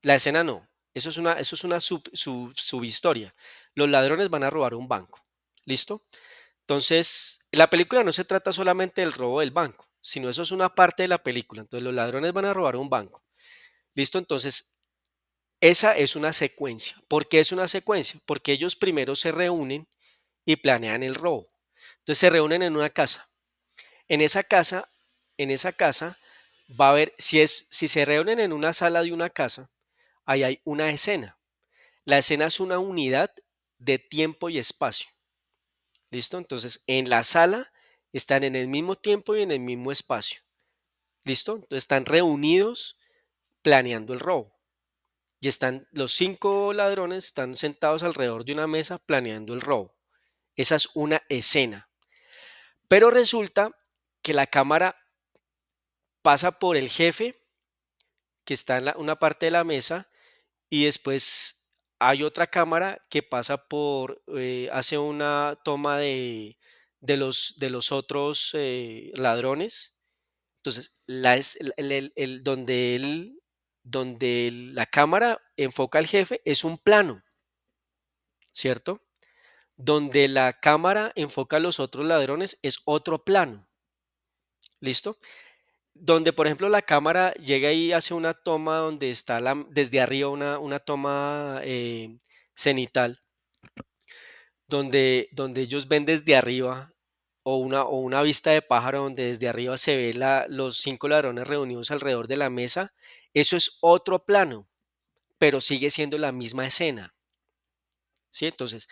la escena no, eso es una subhistoria. Los ladrones van a robar un banco, ¿listo? Entonces, la película no se trata solamente del robo del banco, sino eso es una parte de la película. Entonces, los ladrones van a robar un banco, ¿listo? Entonces, esa es una secuencia. ¿Por qué es una secuencia? Porque ellos primero se reúnen y planean el robo. Entonces se reúnen en una casa. En esa casa, en esa casa va a haber, si se reúnen en una sala de una casa, ahí hay una escena. La escena es una unidad de tiempo y espacio. ¿Listo? Entonces, en la sala están en el mismo tiempo y en el mismo espacio. ¿Listo? Entonces están reunidos planeando el robo. Y están los cinco ladrones están sentados alrededor de una mesa planeando el robo. Esa es una escena. Pero resulta que la cámara pasa por el jefe que está en una parte de la mesa y después hay otra cámara que pasa hace una toma de los otros ladrones. Entonces, donde la cámara enfoca al jefe es un plano, ¿cierto? Donde la cámara enfoca a los otros ladrones es otro plano, ¿listo? donde por ejemplo la cámara llega y hace una toma donde está desde arriba una toma cenital, donde ellos ven desde arriba, o una vista de pájaro donde desde arriba se ve los cinco ladrones reunidos alrededor de la mesa. Eso es otro plano, pero sigue siendo la misma escena, ¿sí? Entonces,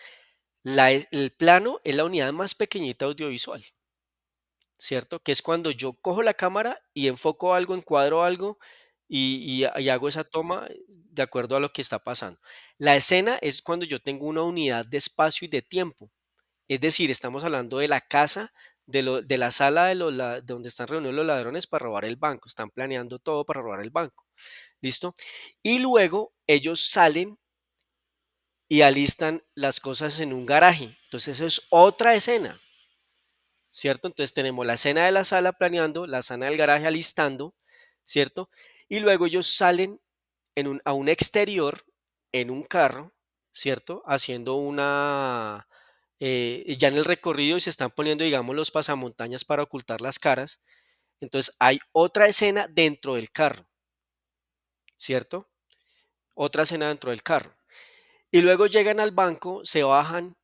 el plano es la unidad más pequeñita audiovisual, ¿cierto? Que es cuando yo cojo la cámara y enfoco algo, encuadro algo y hago esa toma de acuerdo a lo que está pasando. La escena es cuando yo tengo una unidad de espacio y de tiempo. Es decir, estamos hablando de la casa, de la sala donde están reunidos los ladrones para robar el banco. Están planeando todo para robar el banco. ¿Listo? Y luego ellos salen y alistan las cosas en un garaje. Entonces eso es otra escena, ¿cierto? Entonces tenemos la escena de la sala planeando, la escena del garaje alistando, ¿cierto? Y luego ellos salen a un exterior en un carro, ¿cierto? Haciendo ya en el recorrido y se están poniendo, digamos, los pasamontañas para ocultar las caras. Entonces hay otra escena dentro del carro, ¿cierto? Otra escena dentro del carro. Y luego llegan al banco, se bajan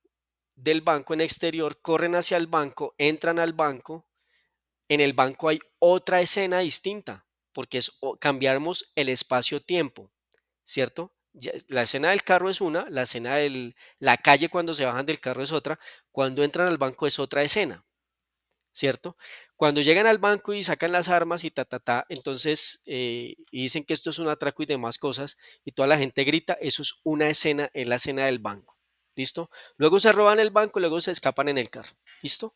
del banco en exterior, corren hacia el banco, entran al banco. En el banco hay otra escena distinta, porque cambiamos el espacio-tiempo, ¿cierto? La escena del carro es una, la escena de la calle cuando se bajan del carro es otra, cuando entran al banco es otra escena, ¿cierto? Cuando llegan al banco y sacan las armas y entonces y dicen que esto es un atraco y demás cosas, y toda la gente grita, eso es una escena, es la escena del banco, ¿listo? Luego se roban el banco, luego se escapan en el carro, ¿listo?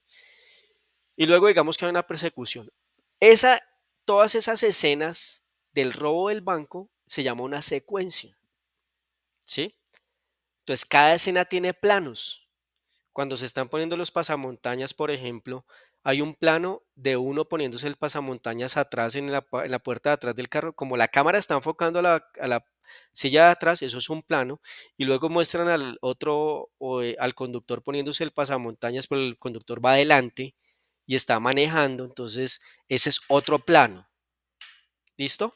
Y luego digamos que hay una persecución. Esa, todas esas escenas del robo del banco se llama una secuencia, ¿sí? Entonces cada escena tiene planos. Cuando se están poniendo los pasamontañas, por ejemplo, hay un plano de uno poniéndose el pasamontañas atrás en la puerta de atrás del carro. Como la cámara está enfocando a la silla de atrás, eso es un plano. Y luego muestran al otro, al conductor poniéndose el pasamontañas, pero el conductor va adelante y está manejando. Entonces, ese es otro plano. ¿Listo?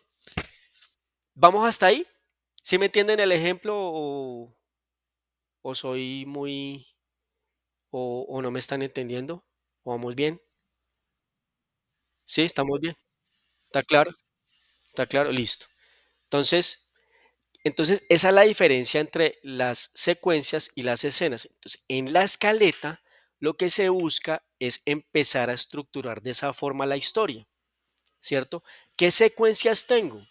¿Vamos hasta ahí? ¿Sí me entienden el ejemplo o soy muy o no me están entendiendo? ¿O vamos bien? Sí, estamos bien. ¿Está claro? ¿Está claro? Listo. Entonces, esa es la diferencia entre las secuencias y las escenas. Entonces, en la escaleta, lo que se busca es empezar a estructurar de esa forma la historia, ¿cierto? ¿Qué secuencias tengo?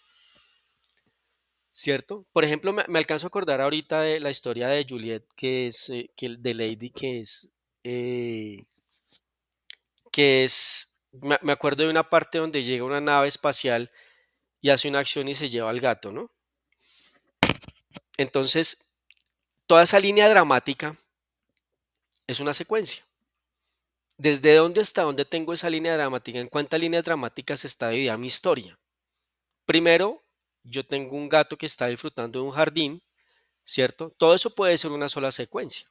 ¿Cierto? Por ejemplo, me alcanzo a acordar ahorita de la historia de Juliet, de Lady, eh, me acuerdo de una parte donde llega una nave espacial y hace una acción y se lleva al gato, ¿no? Entonces, toda esa línea dramática es una secuencia. ¿Desde dónde hasta dónde tengo esa línea dramática? ¿En cuántas líneas dramáticas está dividida mi historia? Primero, yo tengo un gato que está disfrutando de un jardín, ¿cierto? Todo eso puede ser una sola secuencia,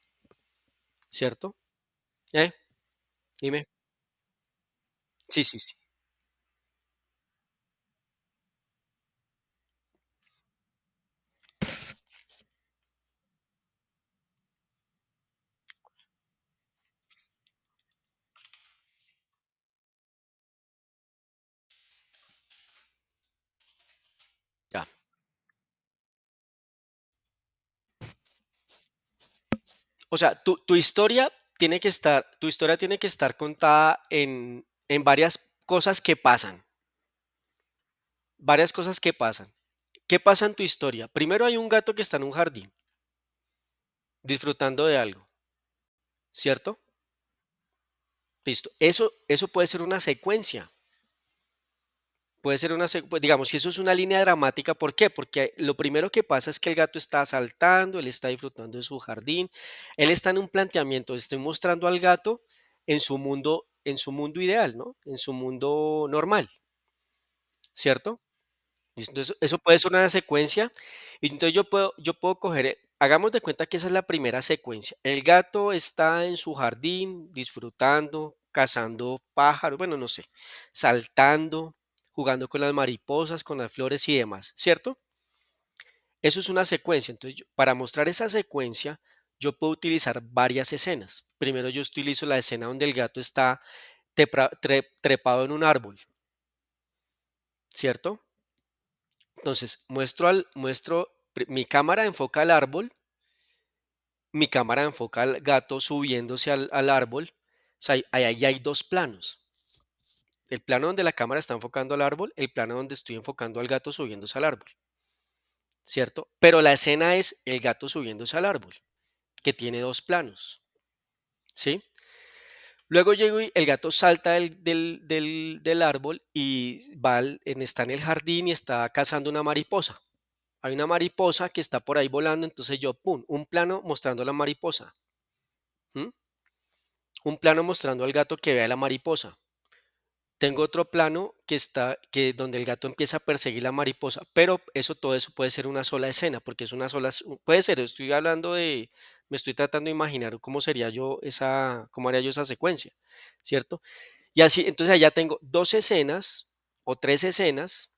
¿cierto? ¿Eh? Dime. Sí, sí, sí. Ya. O sea, tu historia tiene que estar contada en varias cosas que pasan, varias cosas que pasan. ¿Qué pasa en tu historia? Primero hay un gato que está en un jardín, disfrutando de algo, ¿cierto? Listo. Eso puede ser una secuencia. Puede ser pues, digamos, si eso es una línea dramática, ¿por qué? Porque lo primero que pasa es que el gato está saltando, él está disfrutando de su jardín, él está en un planteamiento, estoy mostrando al gato en su mundo ideal, ¿no? En su mundo normal, ¿cierto? Listo. Entonces, eso puede ser una secuencia y entonces yo puedo coger, hagamos de cuenta que esa es la primera secuencia. El gato está en su jardín disfrutando, cazando pájaros, bueno, no sé, saltando, jugando con las mariposas, con las flores y demás, ¿cierto? Eso es una secuencia. Entonces, para mostrar esa secuencia, yo puedo utilizar varias escenas. Primero yo utilizo la escena donde el gato está trepado en un árbol, ¿cierto? Entonces, mi cámara enfoca al árbol, mi cámara enfoca al gato subiéndose al árbol. O sea, ahí hay dos planos. El plano donde la cámara está enfocando al árbol, el plano donde estoy enfocando al gato subiéndose al árbol, ¿cierto? Pero la escena es el gato subiéndose al árbol, que tiene dos planos, ¿sí? Luego llego y el gato salta del árbol y está en el jardín y está cazando una mariposa. Hay una mariposa que está por ahí volando, entonces yo, pum, un plano mostrando la mariposa. ¿M? Un plano mostrando al gato que ve a la mariposa. Tengo otro plano donde el gato empieza a perseguir la mariposa, pero todo eso puede ser una sola escena, porque es una sola, puede ser, me estoy tratando de imaginar cómo sería cómo haría yo esa secuencia, ¿cierto? Y así, entonces allá tengo dos escenas o tres escenas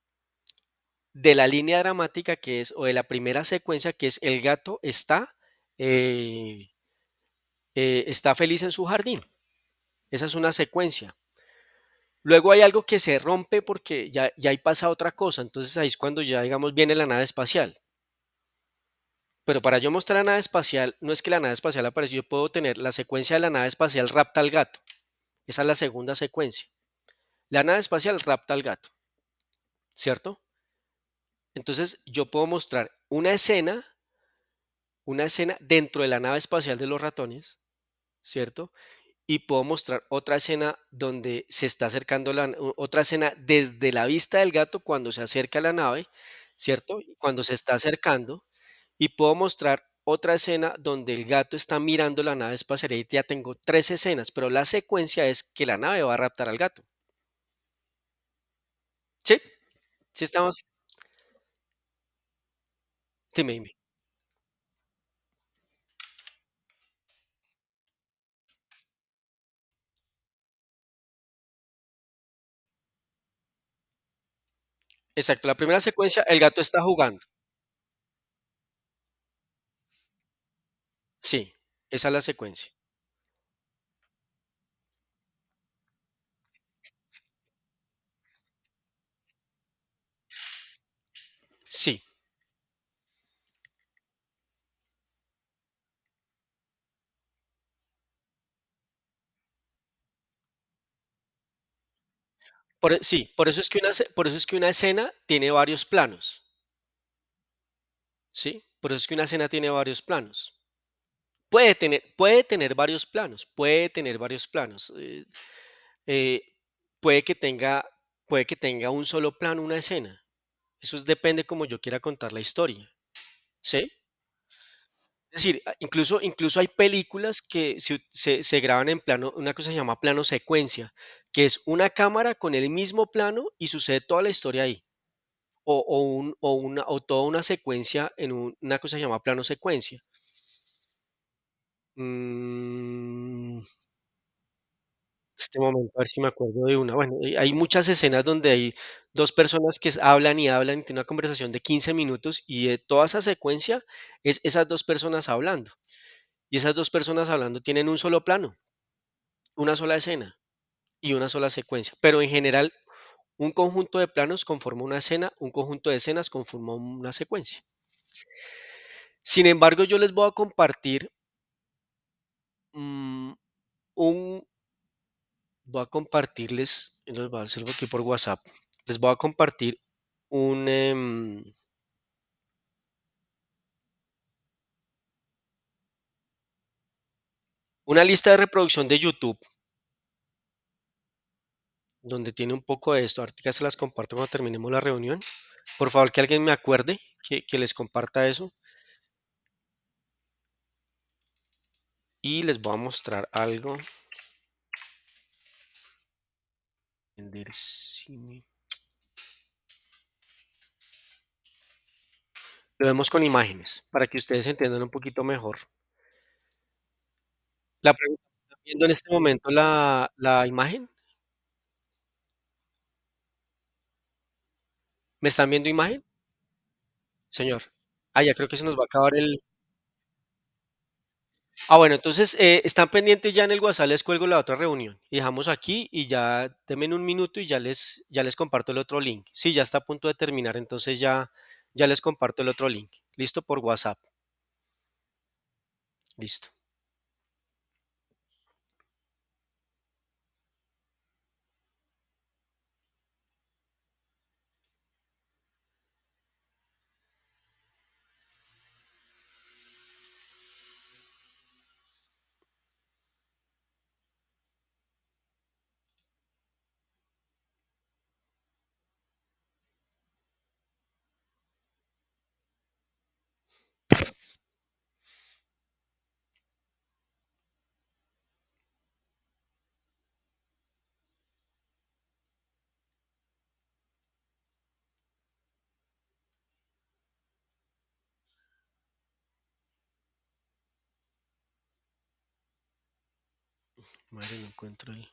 de la línea dramática o de la primera secuencia, que es el gato eh, está feliz en su jardín. Esa es una secuencia. Luego hay algo que se rompe porque ya ahí pasa otra cosa. Entonces ahí es cuando ya, digamos, viene la nave espacial. Pero para yo mostrar la nave espacial, no es que la nave espacial apareció, yo puedo tener la secuencia de la nave espacial rapta al gato. Esa es la segunda secuencia. La nave espacial rapta al gato, ¿cierto? Entonces yo puedo mostrar una escena dentro de la nave espacial de los ratones, ¿cierto? Y puedo mostrar otra escena donde se está acercando otra escena desde la vista del gato cuando se acerca a la nave, ¿cierto? Cuando se está acercando, y puedo mostrar otra escena donde el gato está mirando la nave espacial. Y ya tengo tres escenas, pero la secuencia es que la nave va a raptar al gato. ¿Sí? ¿Sí estamos? Dime, dime. Exacto, la primera secuencia, el gato está jugando. Sí, esa es la secuencia. Sí. Sí, por eso es que una escena tiene varios planos. ¿Sí? Por eso es que una escena tiene varios planos. Puede tener varios planos, puede tener varios planos. Eh, puede que tenga, puede que tenga un solo plano, una escena. Depende como yo quiera contar la historia. ¿Sí? Es decir, incluso hay películas que se graban en plano, una cosa se llama plano secuencia, que es una cámara con el mismo plano y sucede toda la historia ahí. O toda una secuencia en una cosa se llama plano secuencia. Mm, este momento, a ver si me acuerdo de una. Bueno, hay muchas escenas donde hay dos personas que hablan y hablan y tienen una conversación de 15 minutos y toda esa secuencia es esas dos personas hablando. Y esas dos personas hablando tienen un solo plano, una sola escena y una sola secuencia. Pero en general, un conjunto de planos conforma una escena, un conjunto de escenas conforma una secuencia. Sin embargo, yo les voy a compartir mm, un, voy a compartirles, les voy a hacerlo aquí por WhatsApp, les voy a compartir un, em, una lista de reproducción de YouTube donde tiene un poco de esto. Ahorita se las comparto cuando terminemos la reunión. Por favor, que alguien me acuerde que les comparta eso. Y les voy a mostrar algo. Vender cine. Lo vemos con imágenes para que ustedes entiendan un poquito mejor. La pregunta, ¿están viendo en este momento la imagen? ¿Me están viendo imagen, señor? Ah, ya creo que se nos va a acabar el... Ah, bueno, entonces están pendientes ya en el WhatsApp, les cuelgo la otra reunión y dejamos aquí y ya denme un minuto y ya les comparto el otro link. Sí, ya está a punto de terminar, entonces ya les comparto el otro link. Listo por WhatsApp. Listo. Madre, no encuentro el...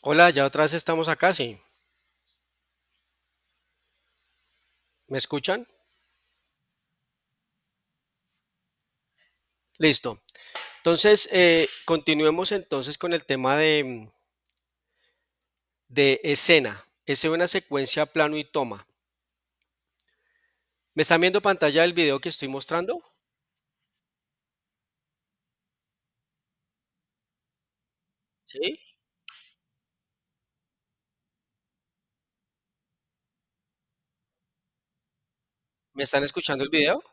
Hola, ya otra vez estamos acá, sí. ¿Me escuchan? Listo. Entonces, continuemos entonces con el tema de escena. Es una secuencia plano y toma. ¿Me están viendo pantalla del video que estoy mostrando? ¿Sí? ¿Me están escuchando el video?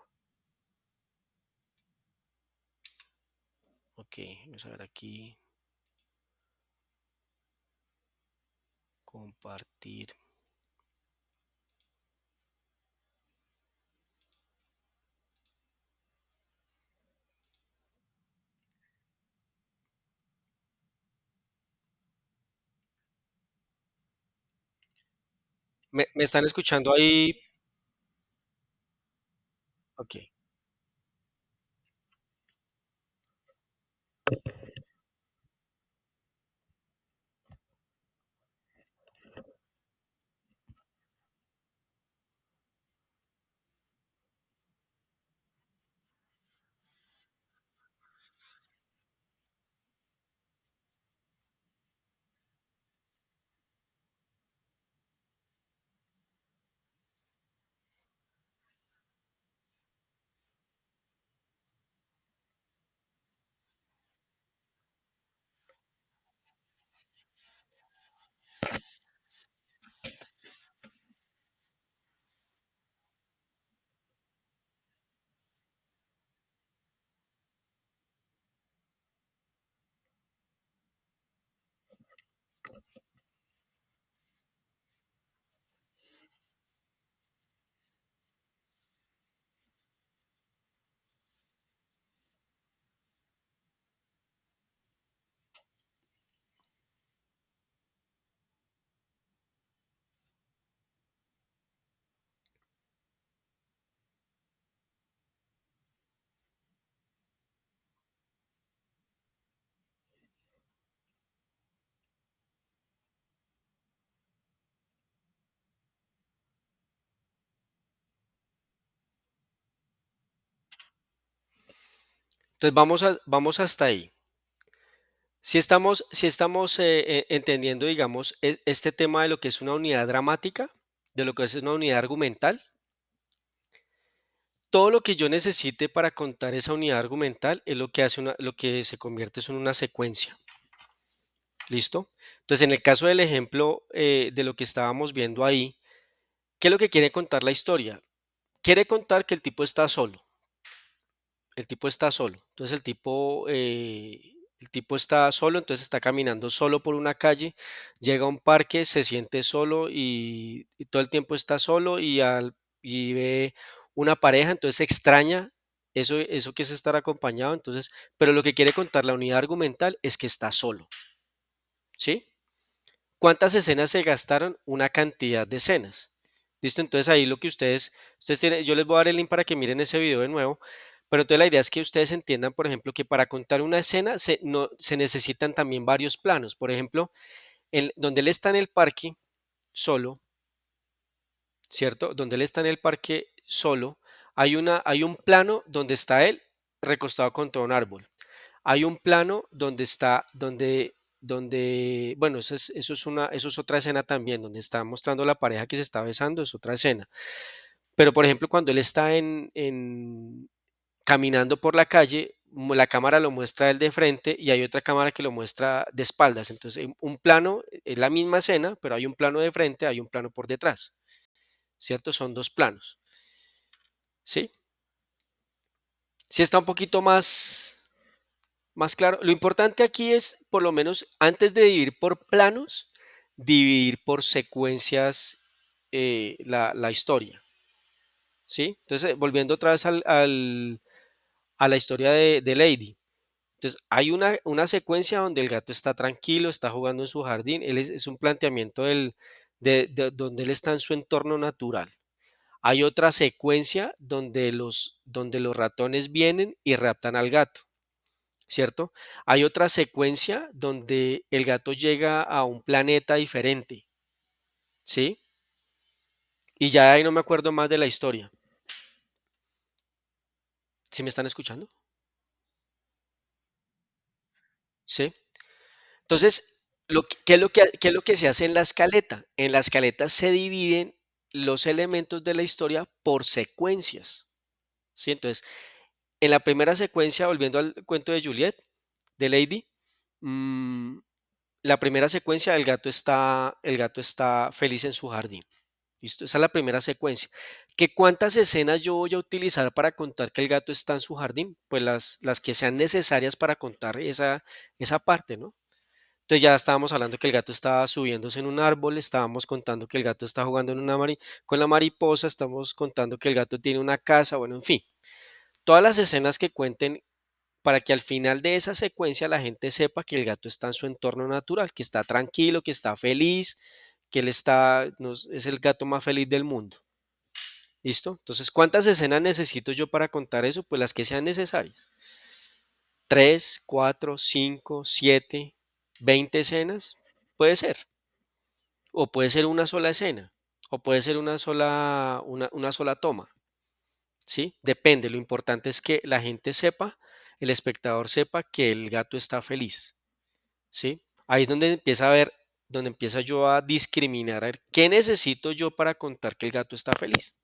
Ok, vamos a ver aquí. Compartir. ¿Me están escuchando ahí? Ok. Entonces vamos hasta ahí. Si estamos entendiendo, digamos, este tema de lo que es una unidad dramática, de lo que es una unidad argumental, todo lo que yo necesite para contar esa unidad argumental es lo que hace lo que se convierte en una secuencia. ¿Listo? Entonces, en el caso del ejemplo de lo que estábamos viendo ahí, ¿qué es lo que quiere contar la historia? Quiere contar que el tipo está solo. El tipo está solo. Entonces el tipo está solo, entonces está caminando solo por una calle, llega a un parque, se siente solo y todo el tiempo está solo y ve una pareja, entonces se extraña eso que es estar acompañado, entonces, pero lo que quiere contar la unidad argumental es que está solo, ¿sí? ¿Cuántas escenas se gastaron? Una cantidad de escenas. ¿Listo? Entonces ahí lo que ustedes yo les voy a dar el link para que miren ese video de nuevo, pero entonces la idea es que ustedes entiendan, por ejemplo, que para contar una escena no, se necesitan también varios planos. Por ejemplo, donde él está en el parque solo, ¿cierto? Donde él está en el parque solo, hay un plano donde está él recostado contra un árbol. Hay un plano bueno, eso es otra escena también, donde está mostrando la pareja que se está besando, es otra escena. Pero, por ejemplo, cuando él está caminando por la calle, la cámara lo muestra él de frente y hay otra cámara que lo muestra de espaldas. Entonces, un plano es la misma escena, pero hay un plano de frente, hay un plano por detrás, ¿cierto? Son dos planos, ¿sí? Sí está un poquito más claro. Lo importante aquí es, por lo menos, antes de dividir por planos, dividir por secuencias la historia, ¿sí? Entonces, volviendo otra vez a la historia de Lady. Entonces, hay una secuencia donde el gato está tranquilo, está jugando en su jardín. Es un planteamiento donde él está en su entorno natural. Hay otra secuencia donde los ratones vienen y raptan al gato. ¿Cierto? Hay otra secuencia donde el gato llega a un planeta diferente, ¿sí? Y ya ahí no me acuerdo más de la historia. ¿Sí me están escuchando? ¿sí? Entonces, qué es lo que se hace en la escaleta? En la escaleta se dividen los elementos de la historia por secuencias, ¿sí? Entonces, en la primera secuencia, volviendo al cuento de Juliet, de Lady, mm, la primera secuencia, el gato está feliz en su jardín. ¿Listo? Esa es la primera secuencia. ¿Qué cuántas escenas yo voy a utilizar para contar que el gato está en su jardín? Pues las que sean necesarias para contar esa parte, ¿no? Entonces ya estábamos hablando que el gato estaba subiéndose en un árbol, estábamos contando que el gato está jugando con la mariposa, estamos contando que el gato tiene una casa, bueno, en fin, todas las escenas que cuenten para que al final de esa secuencia la gente sepa que el gato está en su entorno natural, que está tranquilo, que está feliz, que él está, es el gato más feliz del mundo. ¿Listo? Entonces, ¿cuántas escenas necesito yo para contar eso? Pues las que sean necesarias. ¿Tres, cuatro, cinco, siete, 20 escenas? Puede ser. O puede ser una sola escena. O puede ser una sola toma. ¿Sí? Depende. Lo importante es que la gente sepa, el espectador sepa que el gato está feliz. ¿Sí? Ahí es donde empieza a ver, donde empieza yo a discriminar, a ver, ¿qué necesito yo para contar que el gato está feliz?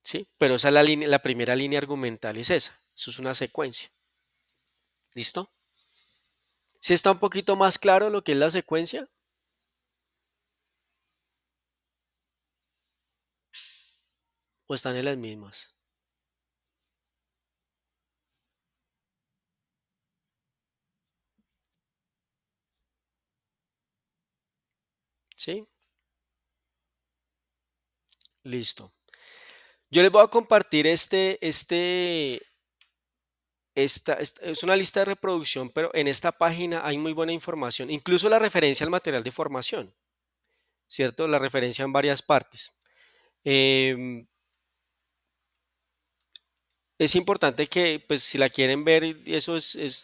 ¿Sí? Pero esa es la primera línea argumental es esa. Eso es una secuencia. ¿Listo? Si está un poquito más claro lo que es la secuencia, o están en las mismas. ¿Sí? Listo. Yo les voy a compartir es una lista de reproducción, pero en esta página hay muy buena información, incluso la referencia al material de formación, ¿cierto? La referencia en varias partes. Em, es importante que, pues, si la quieren ver, eso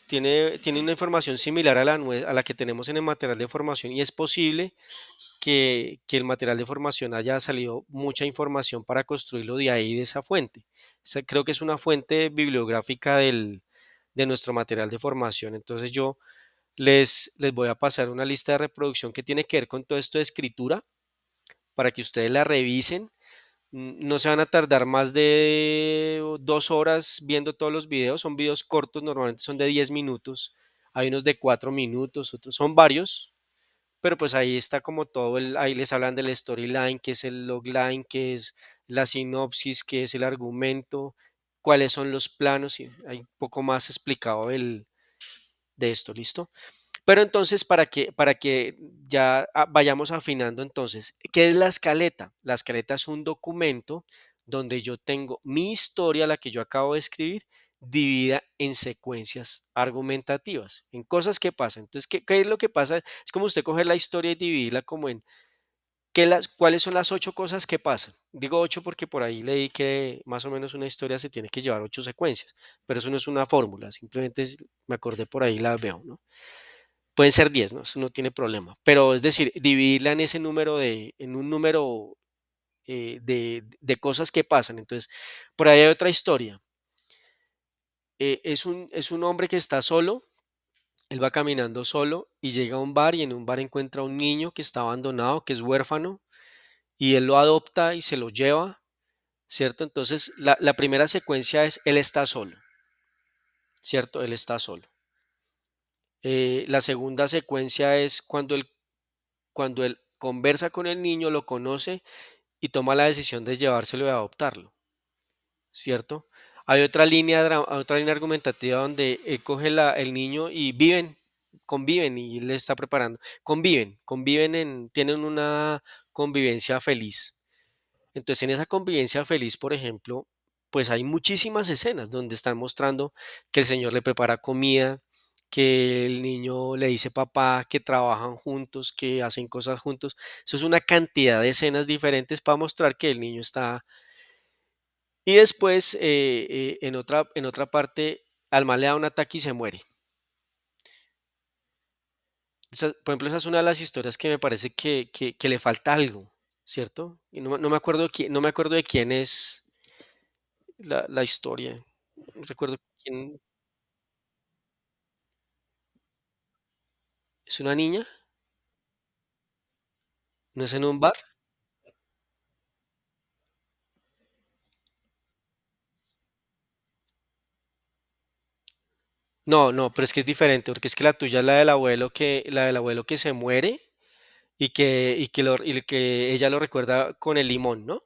tiene una información similar a a la que tenemos en el material de formación y es posible que el material de formación haya salido mucha información para construirlo de ahí, de esa fuente. Creo que es una fuente bibliográfica de nuestro material de formación. Entonces yo les voy a pasar una lista de reproducción que tiene que ver con todo esto de escritura para que ustedes la revisen. No se van a tardar más de 2 horas viendo todos los videos. Son videos cortos, normalmente son de 10 minutos. Hay unos de 4 minutos, otros son varios, pero pues ahí está como todo, ahí les hablan del storyline, que es el logline, que es la sinopsis, que es el argumento, cuáles son los planos, y hay un poco más explicado de esto, ¿listo? Pero entonces, para que ya vayamos afinando entonces, ¿qué es la escaleta? La escaleta es un documento donde yo tengo mi historia, la que yo acabo de escribir, dividida en secuencias argumentativas, en cosas que pasan. Entonces, ¿qué es lo que pasa? Es como usted coger la historia y dividirla como en cuáles son las 8 cosas que pasan. Digo 8 porque por ahí leí que más o menos una historia se tiene que llevar 8 secuencias, pero eso no es una fórmula, simplemente me acordé por ahí, la veo, ¿no? Pueden ser 10, ¿no? Eso no tiene problema. Pero es decir, dividirla en ese número en un número de cosas que pasan. Entonces, por ahí hay otra historia. Es un hombre que está solo, él va caminando solo y llega a un bar y en un bar encuentra a un niño que está abandonado, que es huérfano, y él lo adopta y se lo lleva, ¿cierto? Entonces, la primera secuencia es él está solo, ¿cierto? Él está solo. La segunda secuencia es cuando él conversa con el niño, lo conoce y toma la decisión de llevárselo y adoptarlo, ¿cierto? Hay otra línea argumentativa donde él coge el niño y conviven y él le está preparando, tienen una convivencia feliz. Entonces, en esa convivencia feliz, por ejemplo, pues hay muchísimas escenas donde están mostrando que el señor le prepara comida, que el niño le dice papá, que trabajan juntos, que hacen cosas juntos. Eso es una cantidad de escenas diferentes para mostrar que el niño está. Y después, en otra parte, Alma le da un ataque y se muere. Por ejemplo, esa es una de las historias que me parece que le falta algo, ¿cierto? Y no me acuerdo no me acuerdo de quién es la historia. No recuerdo quién. ¿Es una niña? ¿No es en un bar? No, no, pero es que es diferente, porque es que la tuya es la del abuelo que se muere y que ella lo recuerda con el limón, ¿no?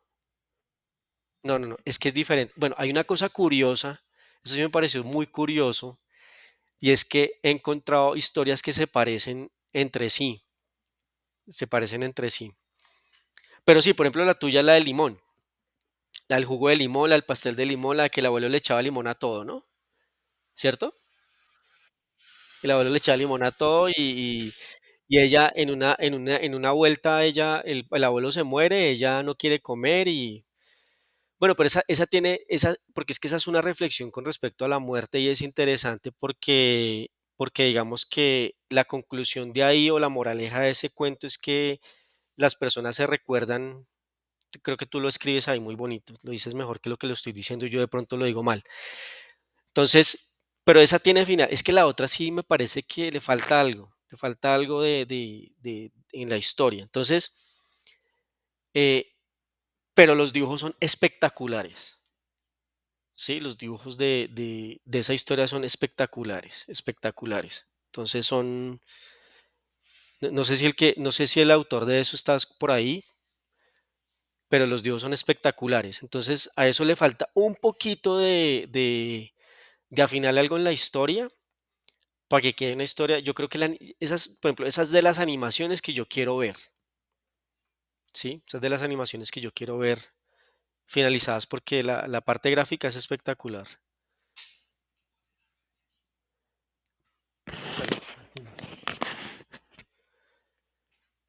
No, no, no, es que es diferente. Bueno, hay una cosa curiosa, eso sí me pareció muy curioso, y es que he encontrado historias que se parecen entre sí. Pero sí, por ejemplo, la tuya, la del limón, la del jugo de limón, la del pastel de limón, la que el abuelo le echaba limón a todo, ¿no? ¿Cierto? El abuelo le echaba limón a todo y ella en una vuelta, el abuelo se muere, ella no quiere comer y bueno, pero porque es que esa es una reflexión con respecto a la muerte y es interesante porque digamos que la conclusión de ahí o la moraleja de ese cuento es que las personas se recuerdan, creo que tú lo escribes ahí muy bonito, lo dices mejor que lo que lo estoy diciendo, yo de pronto lo digo mal. Entonces, pero esa tiene final, es que la otra sí me parece que le falta algo en la historia. Entonces, eh, pero los dibujos son espectaculares. Sí, los dibujos de esa historia son espectaculares, espectaculares. Entonces no sé si el autor de eso está por ahí, pero los dibujos son espectaculares. Entonces a eso le falta un poquito de afinar algo en la historia para que quede una historia. Yo creo que esas, por ejemplo, esas de las animaciones que yo quiero ver, ¿sí? Esas de las animaciones que yo quiero ver finalizadas porque la parte gráfica es espectacular.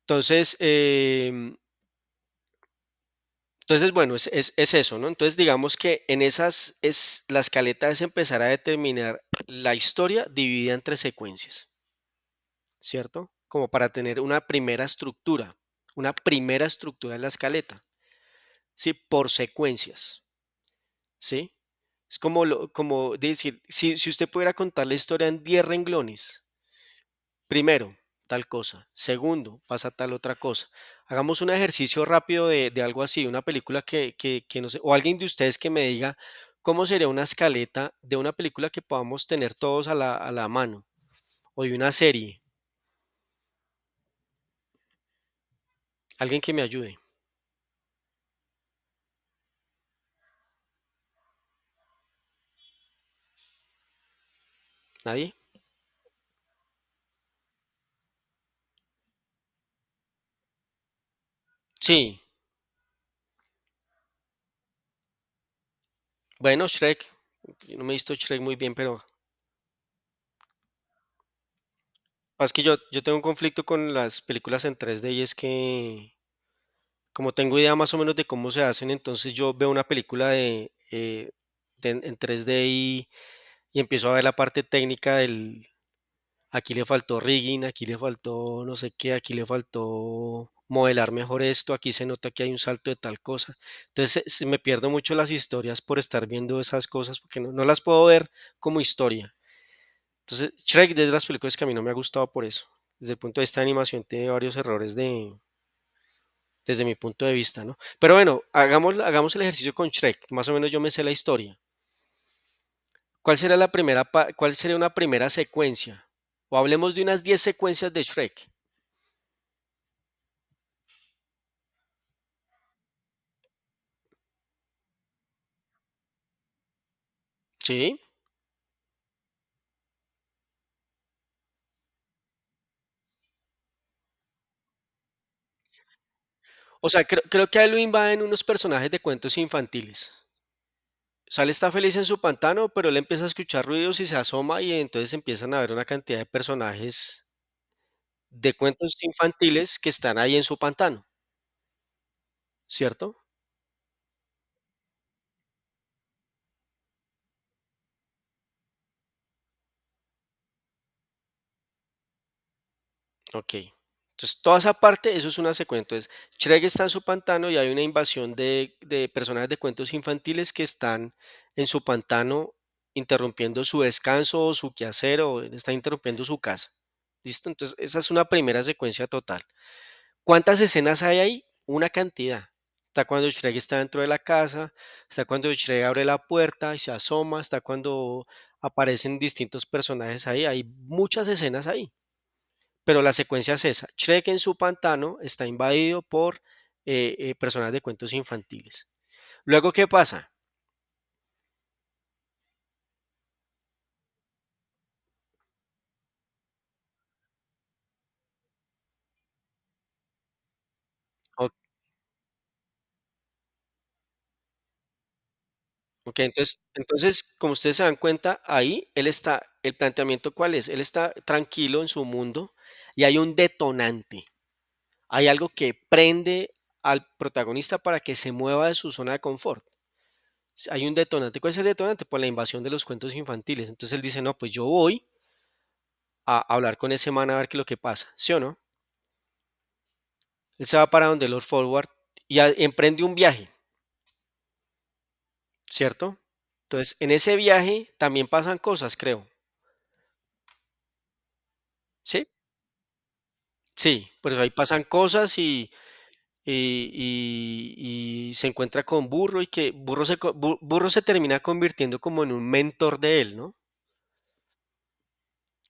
Entonces, bueno, es eso, ¿no? Entonces, digamos que en la escaleta es empezar a determinar la historia dividida entre secuencias, ¿cierto? Como para tener una primera estructura en la escaleta, ¿sí? Por secuencias, ¿sí? Es como decir, si usted pudiera contar la historia en 10 renglones, primero, tal cosa. Segundo, pasa tal otra cosa. Hagamos un ejercicio rápido de algo así, una película que no sé, o alguien de ustedes que me diga cómo sería una escaleta de una película que podamos tener todos a la mano, o de una serie. Alguien que me ayude. ¿Nadie? Sí. Bueno, Shrek. Yo no me he visto Shrek muy bien, pero es que yo tengo un conflicto con las películas en 3D y es que como tengo idea más o menos de cómo se hacen, entonces yo veo una película en 3D y empiezo a ver la parte técnica aquí le faltó rigging, aquí le faltó no sé qué, aquí le faltó modelar mejor esto, aquí se nota que hay un salto de tal cosa. Entonces me pierdo mucho las historias por estar viendo esas cosas porque no las puedo ver como historia. Entonces Shrek es de las películas que a mí no me ha gustado por eso. Desde el punto de vista de animación tiene varios errores desde mi punto de vista, ¿no? Pero bueno, hagamos el ejercicio con Shrek, que más o menos yo me sé la historia. ¿Cuál sería una primera secuencia? O hablemos de unas 10 secuencias de Shrek. ¿Sí? O sea, creo que a él lo invaden unos personajes de cuentos infantiles. O sea, él está feliz en su pantano, pero él empieza a escuchar ruidos y se asoma y entonces empiezan a ver una cantidad de personajes de cuentos infantiles que están ahí en su pantano, ¿cierto? Ok. Entonces, toda esa parte, eso es una secuencia. Entonces, Shrek está en su pantano y hay una invasión de personajes de cuentos infantiles que están en su pantano interrumpiendo su descanso o su quehacer o está interrumpiendo su casa. ¿Listo? Entonces, esa es una primera secuencia total. ¿Cuántas escenas hay ahí? Una cantidad. Está cuando Shrek está dentro de la casa, está cuando Shrek abre la puerta y se asoma, está cuando aparecen distintos personajes ahí. Hay muchas escenas ahí. Pero la secuencia es esa. Shrek en su pantano está invadido por personas de cuentos infantiles. Luego, ¿qué pasa? O- Ok, entonces, como ustedes se dan cuenta, ahí él está, el planteamiento cuál es, él está tranquilo en su mundo y hay un detonante, hay algo que prende al protagonista para que se mueva de su zona de confort. Hay un detonante, ¿cuál es el detonante? Pues la invasión de los cuentos infantiles. Entonces él dice, no, pues yo voy a hablar con ese man a ver qué es lo que pasa, ¿sí o no? Él se va para donde Lord Forward y emprende un viaje, ¿cierto? Entonces, en ese viaje también pasan cosas, creo. ¿Sí? Sí, pues ahí pasan cosas y se encuentra con Burro y que Burro se termina convirtiendo como en un mentor de él, ¿no?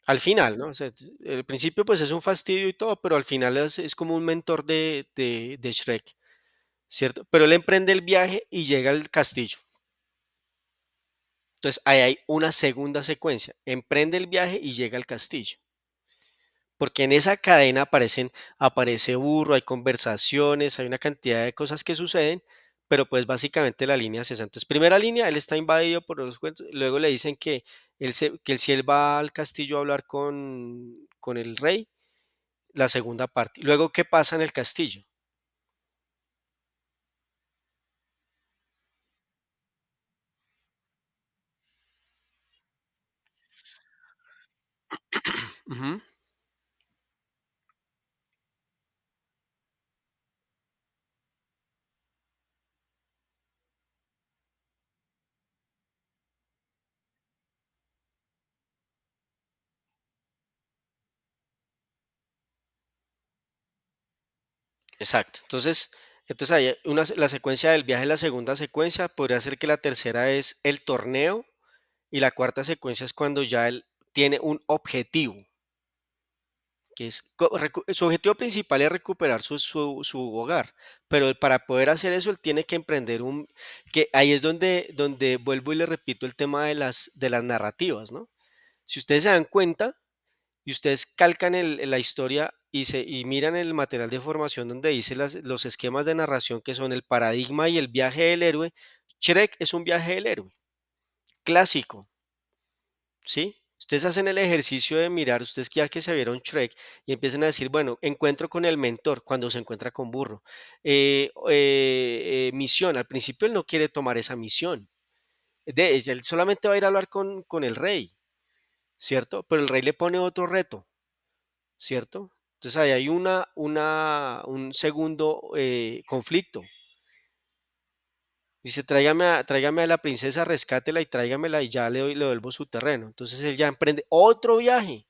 Al final, ¿no? O sea, al principio pues es un fastidio y todo, pero al final es como un mentor de Shrek, ¿cierto? Pero él emprende el viaje y llega al castillo. Entonces ahí hay una segunda secuencia. Emprende el viaje y llega al castillo. Porque en esa cadena aparece Burro, hay conversaciones, hay una cantidad de cosas que suceden, pero pues básicamente la línea es esa. Entonces, primera línea, él está invadido por los cuentos, luego le dicen que si él va al castillo a hablar con el rey, la segunda parte. Luego, ¿qué pasa en el castillo? Ujú. Exacto. Entonces hay la secuencia del viaje, la segunda secuencia, podría ser que la tercera es el torneo y la cuarta secuencia es cuando ya él tiene un objetivo, que es su objetivo principal es recuperar su hogar, pero para poder hacer eso él tiene que emprender que ahí es donde vuelvo y le repito el tema de las narrativas, ¿no? Si ustedes se dan cuenta y ustedes calcan la historia y miran el material de formación donde dice los esquemas de narración que son el paradigma y el viaje del héroe, Shrek es un viaje del héroe, clásico, ¿sí? Ustedes hacen el ejercicio de mirar, ustedes ya que se vieron Shrek y empiezan a decir, bueno, encuentro con el mentor cuando se encuentra con Burro. Misión, al principio él no quiere tomar esa misión. Él solamente va a ir a hablar con el rey, ¿cierto? Pero el rey le pone otro reto, ¿cierto? Entonces ahí hay un segundo conflicto. Dice, tráigame a la princesa, rescátela y tráigamela y ya le devuelvo su terreno. Entonces él ya emprende otro viaje.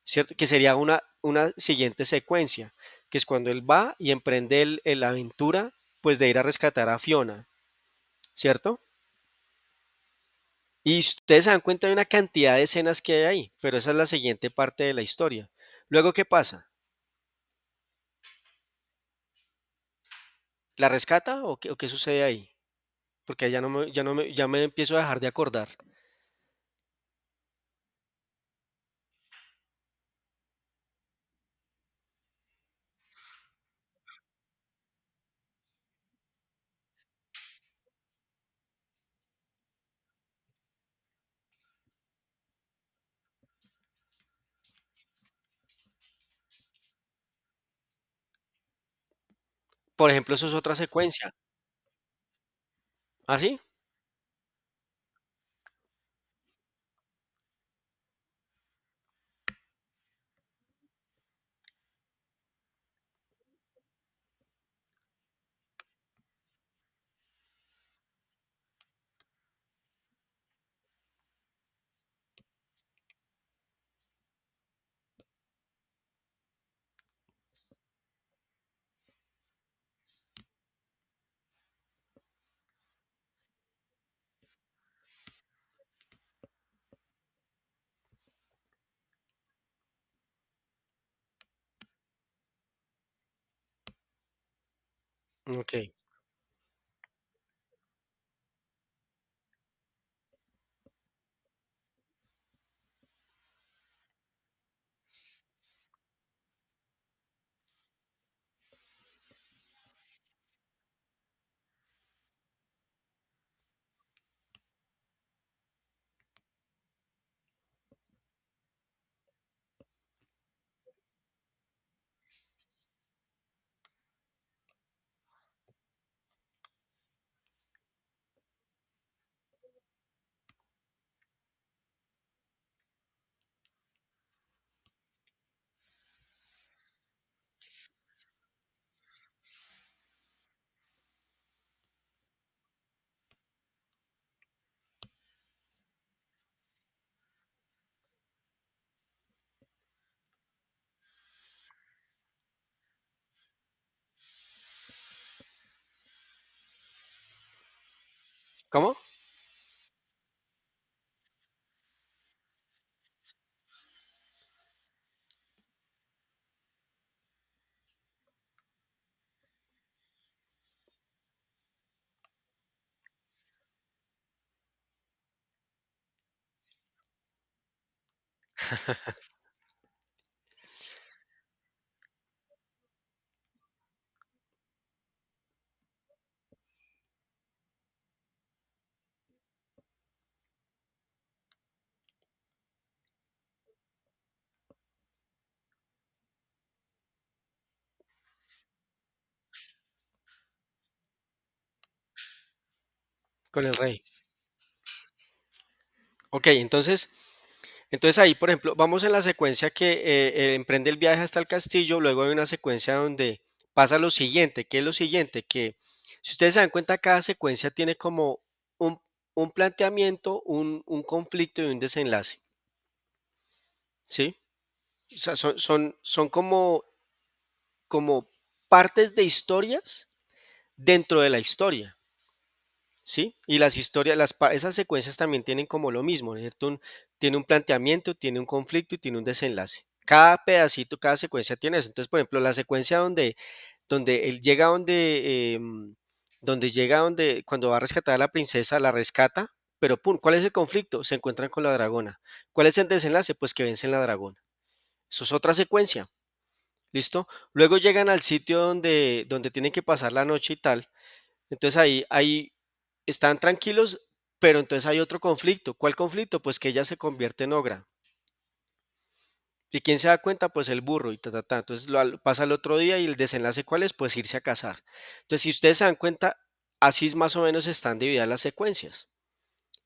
¿Cierto? Que sería una siguiente secuencia, que es cuando él va y emprende la aventura, pues de ir a rescatar a Fiona, ¿cierto? Y ustedes se dan cuenta de una cantidad de escenas que hay ahí, pero esa es la siguiente parte de la historia. Luego, ¿qué pasa? ¿La rescata o qué sucede ahí? Porque ya me empiezo a dejar de acordar. Por ejemplo, eso es otra secuencia. ¿Ah, sí? okey. ¿Cómo? Con el rey. Okey, entonces ahí, por ejemplo, vamos en la secuencia que, emprende el viaje hasta el castillo, luego hay una secuencia donde pasa lo siguiente, ¿qué es lo siguiente? Que si ustedes se dan cuenta, cada secuencia tiene como un un planteamiento, un conflicto y un desenlace, ¿sí? O sea, son como partes de historias dentro de la historia. ¿Sí? Y las historias, esas secuencias también tienen como lo mismo, ¿no es cierto? Tiene un planteamiento, tiene un conflicto y tiene un desenlace. Cada pedacito, cada secuencia tiene eso. Entonces, por ejemplo, la secuencia donde él llega cuando va a rescatar a la princesa, la rescata, pero pum, ¿cuál es el conflicto? Se encuentran con la dragona. ¿Cuál es el desenlace? Pues que vencen la dragona. Eso es otra secuencia, ¿listo? Luego llegan al sitio donde tienen que pasar la noche y tal. Entonces ahí están tranquilos, pero entonces hay otro conflicto. ¿Cuál conflicto? Pues que ella se convierte en ogra. ¿Y quién se da cuenta? Pues el burro y ta, ta, ta. Entonces pasa el otro día y el desenlace ¿cuál es? Pues irse a casar. Entonces, si ustedes se dan cuenta, así es más o menos están divididas las secuencias,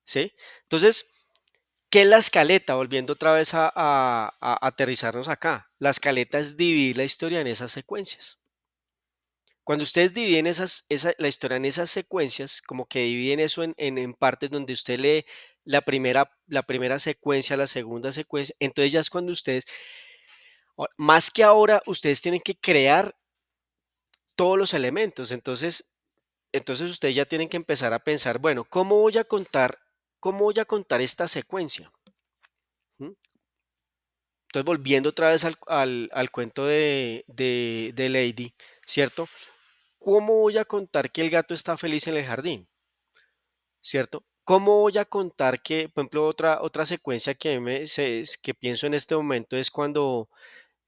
¿sí? Entonces, ¿qué es la escaleta? Volviendo otra vez a aterrizarnos acá. La escaleta es dividir la historia en esas secuencias. Cuando ustedes dividen la historia en esas secuencias, como que dividen eso en partes donde usted lee la primera secuencia, la segunda secuencia, entonces ya es cuando ustedes, más que ahora, ustedes tienen que crear todos los elementos. Entonces ustedes ya tienen que empezar a pensar, bueno, ¿cómo voy a contar esta secuencia? ¿Mm? Entonces, volviendo otra vez al cuento de Lady, ¿cierto? ¿Cómo voy a contar que el gato está feliz en el jardín? ¿Cierto? ¿Cómo voy a contar que, por ejemplo, otra secuencia que pienso en este momento es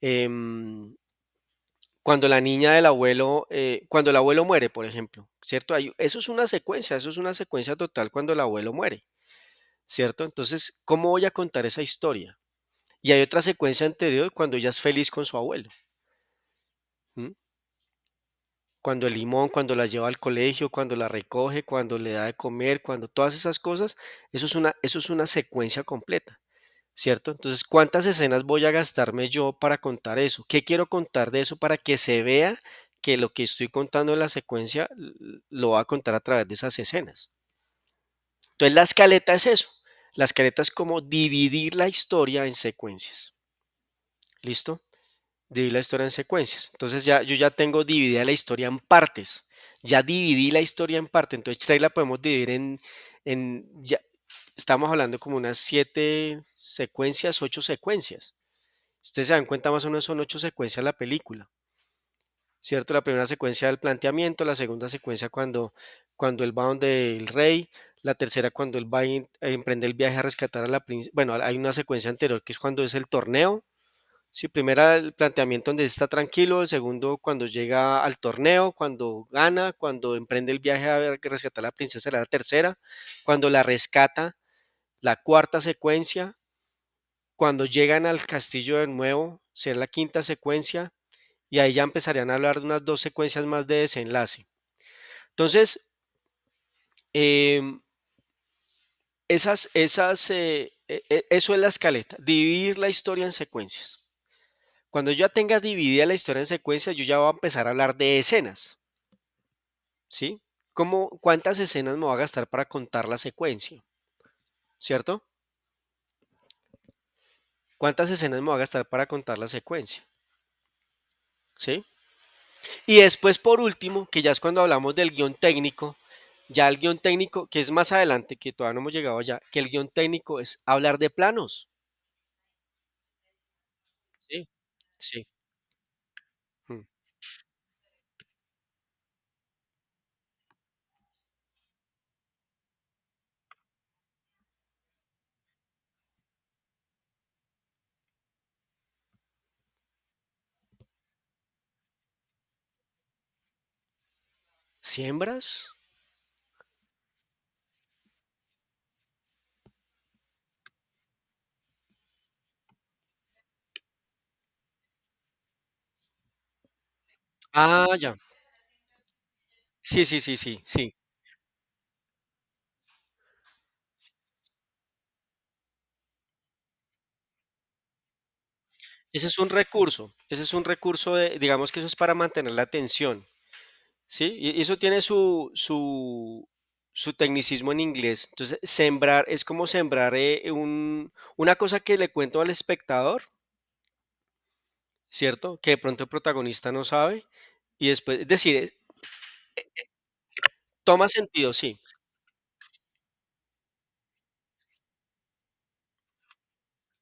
em, cuando la niña del abuelo, cuando el abuelo muere, por ejemplo, ¿cierto? Eso es una secuencia total cuando el abuelo muere, ¿cierto? Entonces, ¿cómo voy a contar esa historia? Y hay otra secuencia anterior cuando ella es feliz con su abuelo. ¿M? Cuando el limón, cuando la lleva al colegio, cuando la recoge, cuando le da de comer, cuando todas esas cosas, eso es una secuencia completa, ¿cierto? Entonces, ¿cuántas escenas voy a gastarme yo para contar eso? ¿Qué quiero contar de eso para que se vea que lo que estoy contando en la secuencia lo voy a contar a través de esas escenas? Entonces, la escaleta es eso. La escaleta es como dividir la historia en secuencias. ¿Listo? Dividir la historia en secuencias. Entonces yo ya tengo dividida la historia en partes. Ya dividí la historia en partes. Entonces esta ahí la podemos dividir ya, estamos hablando como unas 7 secuencias, 8 secuencias. Si ustedes se dan cuenta, más o menos son 8 secuencias la película. ¿cierto? La primera secuencia del planteamiento, la segunda secuencia cuando él va donde el rey, la tercera cuando él va a emprender el viaje a rescatar a la princesa. Bueno, hay una secuencia anterior que es cuando es el torneo. Sí, primera el planteamiento donde está tranquilo, el segundo cuando llega al torneo, cuando gana, cuando emprende el viaje a rescatar a la princesa, era la tercera, cuando la rescata, la cuarta secuencia, cuando llegan al castillo de nuevo, será la quinta secuencia, y ahí ya empezarían a hablar de unas dos secuencias más de desenlace. Entonces, em, eso es la escaleta, dividir la historia en secuencias. Cuando yo ya tenga dividida la historia en secuencias, yo ya voy a empezar a hablar de escenas, ¿sí? ¿Cuántas escenas me voy a gastar para contar la secuencia? ¿Cierto? ¿Cuántas escenas me voy a gastar para contar la secuencia? ¿Sí? Y después, por último, que ya es cuando hablamos del guión técnico, ya el guión técnico, que es más adelante, que todavía no hemos llegado allá, que el guión técnico es hablar de planos. Sí, sí. Mm. ¿Siembras? Ah, ya. Sí, sí, sí, sí, sí. Ese es un recurso digamos que eso es para mantener la atención, ¿sí? Y eso tiene su tecnicismo en inglés. Entonces, sembrar es como sembrar una cosa que le cuento al espectador, ¿cierto? Que de pronto el protagonista no sabe y después, es decir, toma sentido, sí,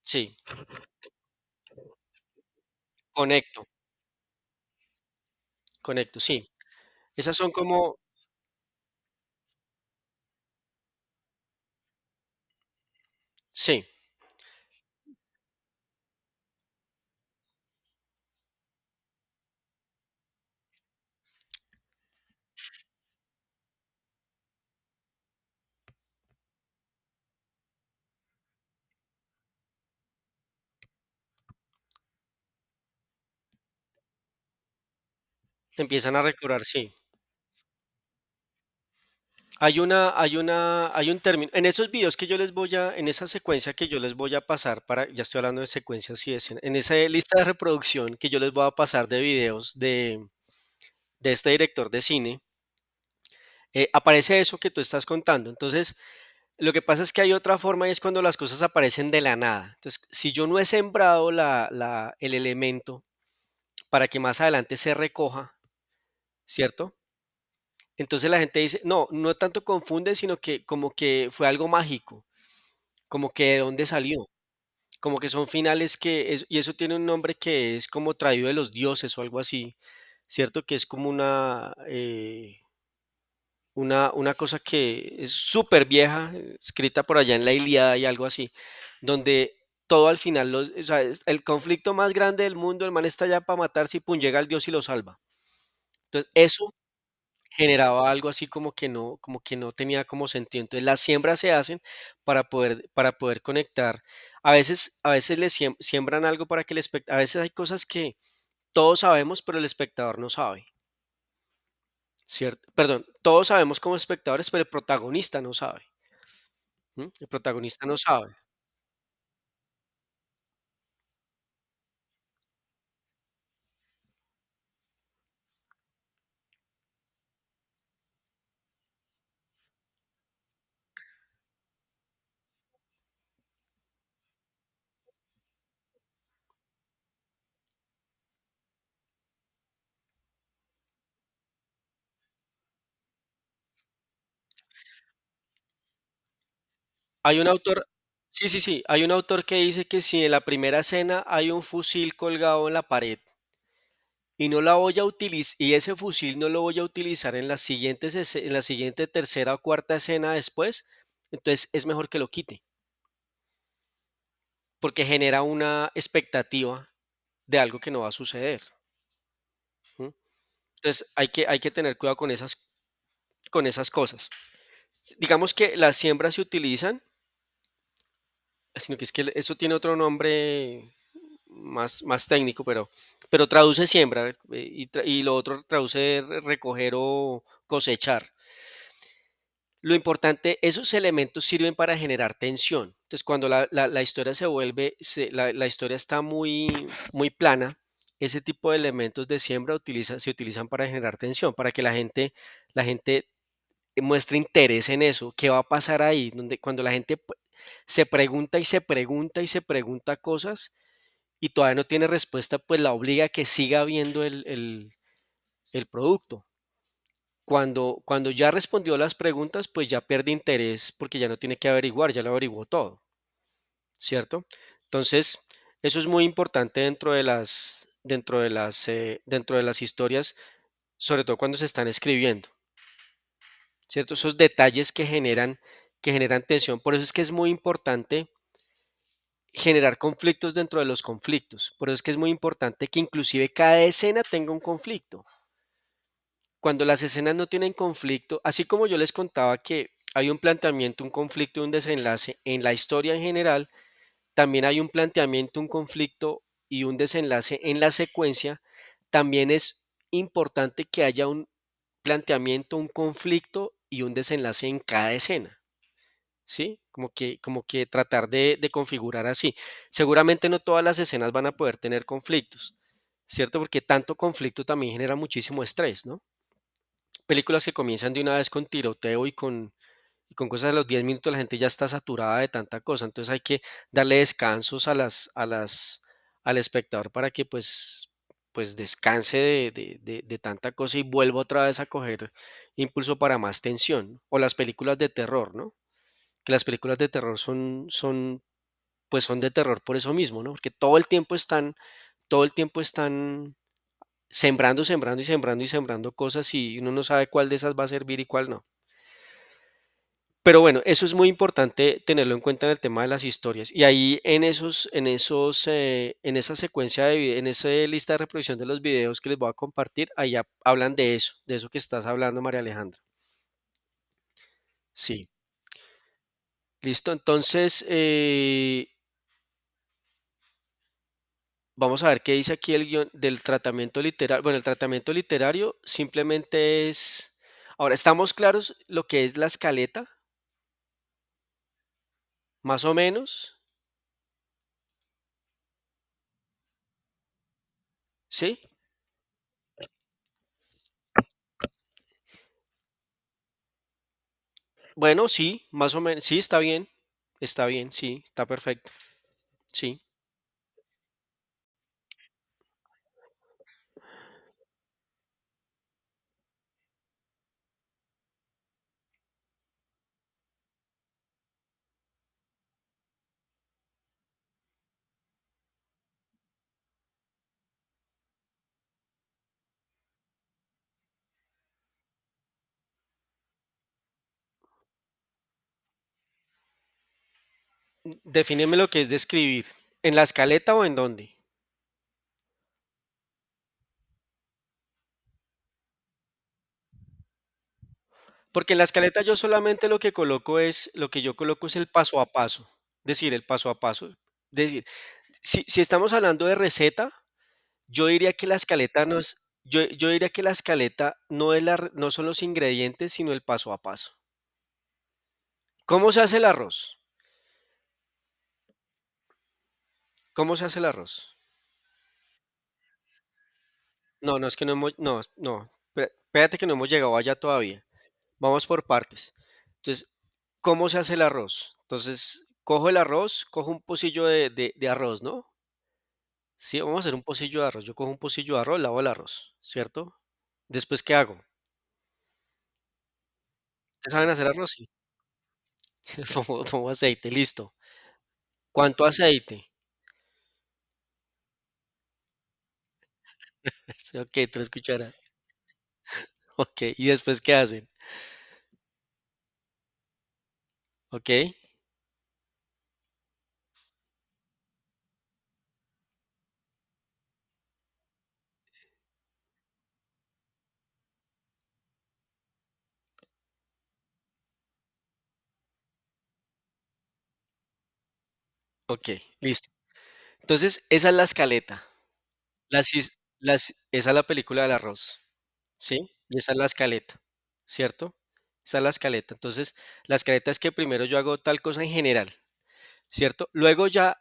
sí, conecto, conecto, sí. Esas son como, sí, empiezan a recobrar, sí. Hay un término, en esos videos que yo les voy a, en esa secuencia que yo les voy a pasar ya estoy hablando de secuencias y de escenas, en esa lista de reproducción que yo les voy a pasar de videos de este director de cine, aparece eso que tú estás contando. Entonces, lo que pasa es que hay otra forma y es cuando las cosas aparecen de la nada. Entonces, si yo no he sembrado el elemento para que más adelante se recoja, ¿cierto? Entonces la gente dice, no, no tanto confunde, sino que como que fue algo mágico, como que de dónde salió, como que son finales y eso tiene un nombre que es como traído de los dioses o algo así, ¿cierto? Que es como una cosa que es súper vieja, escrita por allá en la Ilíada y algo así, donde todo al final, o sea, es el conflicto más grande del mundo, el man está allá para matarse y pum, llega el dios y lo salva. Entonces, eso generaba algo así como que no tenía como sentido. Entonces, las siembras se hacen para poder conectar. A veces siembran algo para que a veces hay cosas que todos sabemos, pero el espectador no sabe, ¿cierto? Perdón, todos sabemos como espectadores, pero el protagonista no sabe. El protagonista no sabe. Hay un autor, sí, sí, sí, hay un autor que dice que si en la primera escena hay un fusil colgado en la pared y no la voy a utilizar, y ese fusil no lo voy a utilizar en las siguientes en la siguiente tercera o cuarta escena después, entonces es mejor que lo quite, porque genera una expectativa de algo que no va a suceder. ¿M? Entonces hay que tener cuidado con esas cosas. Digamos que las siembras se utilizan, sino que es que eso tiene otro nombre más técnico, pero traduce siembra y lo otro traduce recoger o cosechar. Lo importante, esos elementos sirven para generar tensión. Entonces, cuando la historia se vuelve, la historia está muy plana, ese tipo de elementos de siembra se utilizan para generar tensión, para que la gente muestre interés en eso. ¿Qué va a pasar ahí? Donde, cuando la gente se pregunta y se pregunta y se pregunta cosas y todavía no tiene respuesta, pues la obliga a que siga viendo el producto. Cuando ya respondió las preguntas, pues ya pierde interés porque ya no tiene que averiguar, ya lo averiguó todo, ¿cierto? Entonces, eso es muy importante dentro de las historias, sobre todo cuando se están escribiendo, ¿cierto? Esos detalles que generan tensión. Por eso es que es muy importante generar conflictos dentro de los conflictos. Por eso es que es muy importante que inclusive cada escena tenga un conflicto. Cuando las escenas no tienen conflicto, así como yo les contaba que hay un planteamiento, un conflicto y un desenlace en la historia en general, también hay un planteamiento, un conflicto y un desenlace en la secuencia. También es importante que haya un planteamiento, un conflicto y un desenlace en cada escena, ¿sí? Como que tratar de configurar así. Seguramente no todas las escenas van a poder tener conflictos, ¿cierto? Porque tanto conflicto también genera muchísimo estrés, ¿no? Películas que comienzan de una vez con tiroteo y con cosas a los 10 minutos la gente ya está saturada de tanta cosa, entonces hay que darle descansos al espectador para que pues descanse de tanta cosa y vuelva otra vez a coger impulso para más tensión. O las películas de terror, ¿no? Que las películas de terror pues son de terror por eso mismo, ¿no? Porque todo el tiempo están sembrando, sembrando y sembrando y sembrando cosas y uno no sabe cuál de esas va a servir y cuál no. Pero bueno, eso es muy importante tenerlo en cuenta en el tema de las historias. Y ahí en esa secuencia en esa lista de reproducción de los videos que les voy a compartir, ahí ya hablan de eso que estás hablando, María Alejandra. Sí, listo. Entonces, vamos a ver qué dice aquí el guión del tratamiento literario. Bueno, el tratamiento literario simplemente es... Ahora, ¿estamos claros lo que es la escaleta? Más o menos, ¿sí? Bueno, sí, más o menos, sí, está bien, sí, está perfecto, sí. Defíneme lo que es describir. ¿En la escaleta o en dónde? Porque en la escaleta yo solamente lo que yo coloco es el paso a paso, decir, el paso a paso. Decir, si estamos hablando de receta, yo diría que la escaleta no es, yo diría que la escaleta no es no son los ingredientes, sino el paso a paso. ¿Cómo se hace el arroz? ¿Cómo se hace el arroz? No, no es que no hemos, no, no, espérate que no hemos llegado allá todavía. Vamos por partes. Entonces, ¿cómo se hace el arroz? Entonces, cojo el arroz, cojo un pocillo de arroz, ¿no? Sí, vamos a hacer un pocillo de arroz. Yo cojo un pocillo de arroz, lavo el arroz, ¿cierto? Después, ¿qué hago? ¿Ustedes saben hacer arroz? Sí. Pongo aceite, listo. ¿Cuánto aceite? Sí, okey, 3 cucharadas. Okey, ¿y después qué hacen? Okey, okey, listo. Entonces, esa es la escaleta. Esa es la película del arroz, ¿sí? Y esa es la escaleta, ¿cierto? Esa es la escaleta. Entonces, la escaleta es que primero yo hago tal cosa en general, ¿cierto? Luego ya,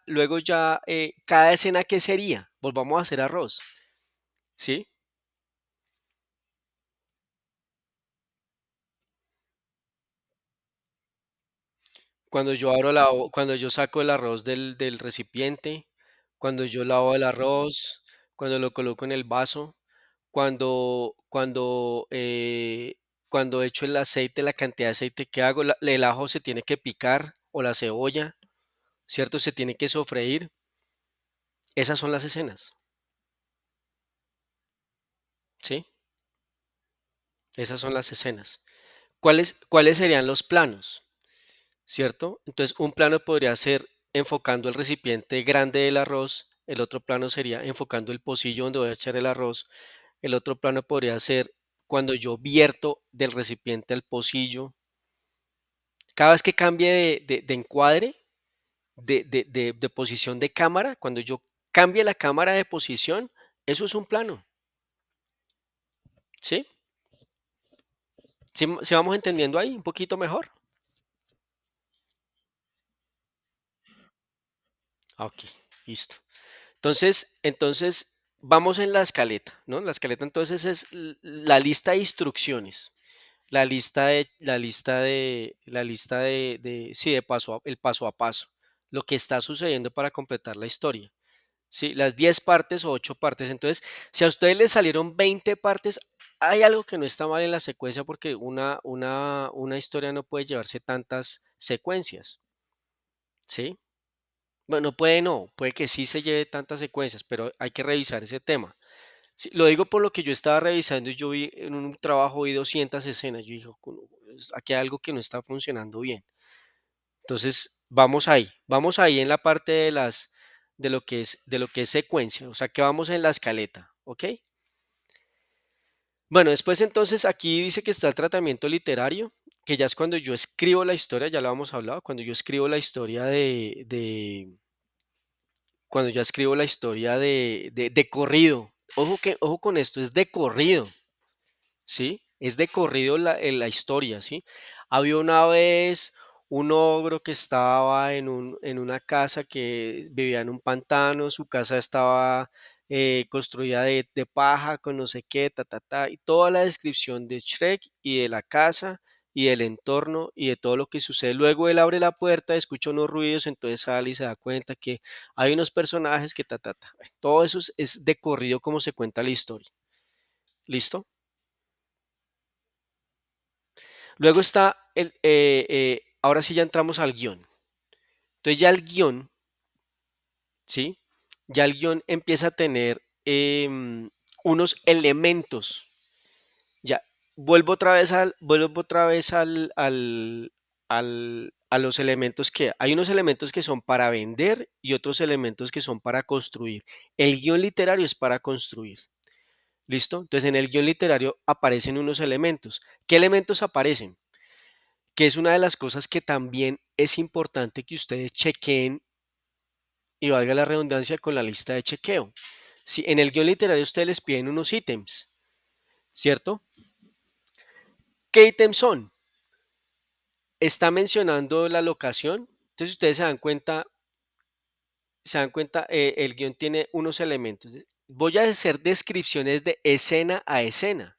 cada escena, ¿qué sería? Volvamos a hacer arroz, ¿sí? Cuando yo saco el arroz del recipiente, cuando yo lavo el arroz, cuando lo coloco en el vaso, cuando echo el aceite, la cantidad de aceite que hago, el ajo se tiene que picar o la cebolla, ¿cierto? Se tiene que sofreír. Esas son las escenas, ¿sí? Esas son las escenas. ¿Cuáles serían los planos? ¿Cierto? Entonces, un plano podría ser enfocando el recipiente grande del arroz, el otro plano sería enfocando el pocillo donde voy a echar el arroz, el otro plano podría ser cuando yo vierto del recipiente al pocillo. Cada vez que cambie de encuadre, de posición de cámara, cuando yo cambie la cámara de posición, eso es un plano, ¿sí? ¿Sí vamos entendiendo ahí un poquito mejor? Ok, listo. Entonces vamos en la escaleta, ¿no? La escaleta entonces es la lista de instrucciones, sí, el paso a paso, lo que está sucediendo para completar la historia, ¿sí? Las 10 partes o 8 partes. Entonces, si a ustedes les salieron 20 partes, hay algo que no está mal en la secuencia porque una historia no puede llevarse tantas secuencias, ¿sí? Bueno, puede que sí se lleve tantas secuencias, pero hay que revisar ese tema. Sí, lo digo por lo que yo estaba revisando y yo vi en un trabajo vi 200 escenas. Yo dije: Aquí hay algo que no está funcionando bien". Entonces, vamos ahí en la parte de lo que es secuencia, o sea, que vamos en la escaleta, ¿ok? Bueno, después entonces aquí dice que está el tratamiento literario, que ya es cuando yo escribo la historia, ya lo hemos hablado, cuando yo escribo la historia cuando yo escribo la historia de corrido. Ojo con esto, es de corrido. ¿Sí? Es de corrido la historia, ¿sí? Había una vez un ogro que estaba en una casa que vivía en un pantano, su casa estaba construida de paja, con no sé qué, y toda la descripción de Shrek y de la casa y del entorno y de todo lo que sucede. Luego él abre la puerta, escucha unos ruidos, entonces sale y se da cuenta que hay unos personajes que Todo eso es de corrido como se cuenta la historia. ¿Listo? Luego está ahora sí ya entramos al guión. Entonces ya el guión, ¿sí? Ya el guión empieza a tener unos elementos. Ya, vuelvo otra vez a los elementos hay unos elementos que son para vender y otros elementos que son para construir. El guión literario es para construir. ¿Listo? Entonces en el guión literario aparecen unos elementos. ¿Qué elementos aparecen? Que es una de las cosas que también es importante que ustedes chequeen y valga la redundancia con la lista de chequeo. Si en el guión literario ustedes les piden unos ítems, ¿cierto? ¿Qué ítems son? Está mencionando la locación, entonces ustedes el guión tiene unos elementos. Voy a hacer descripciones de escena a escena.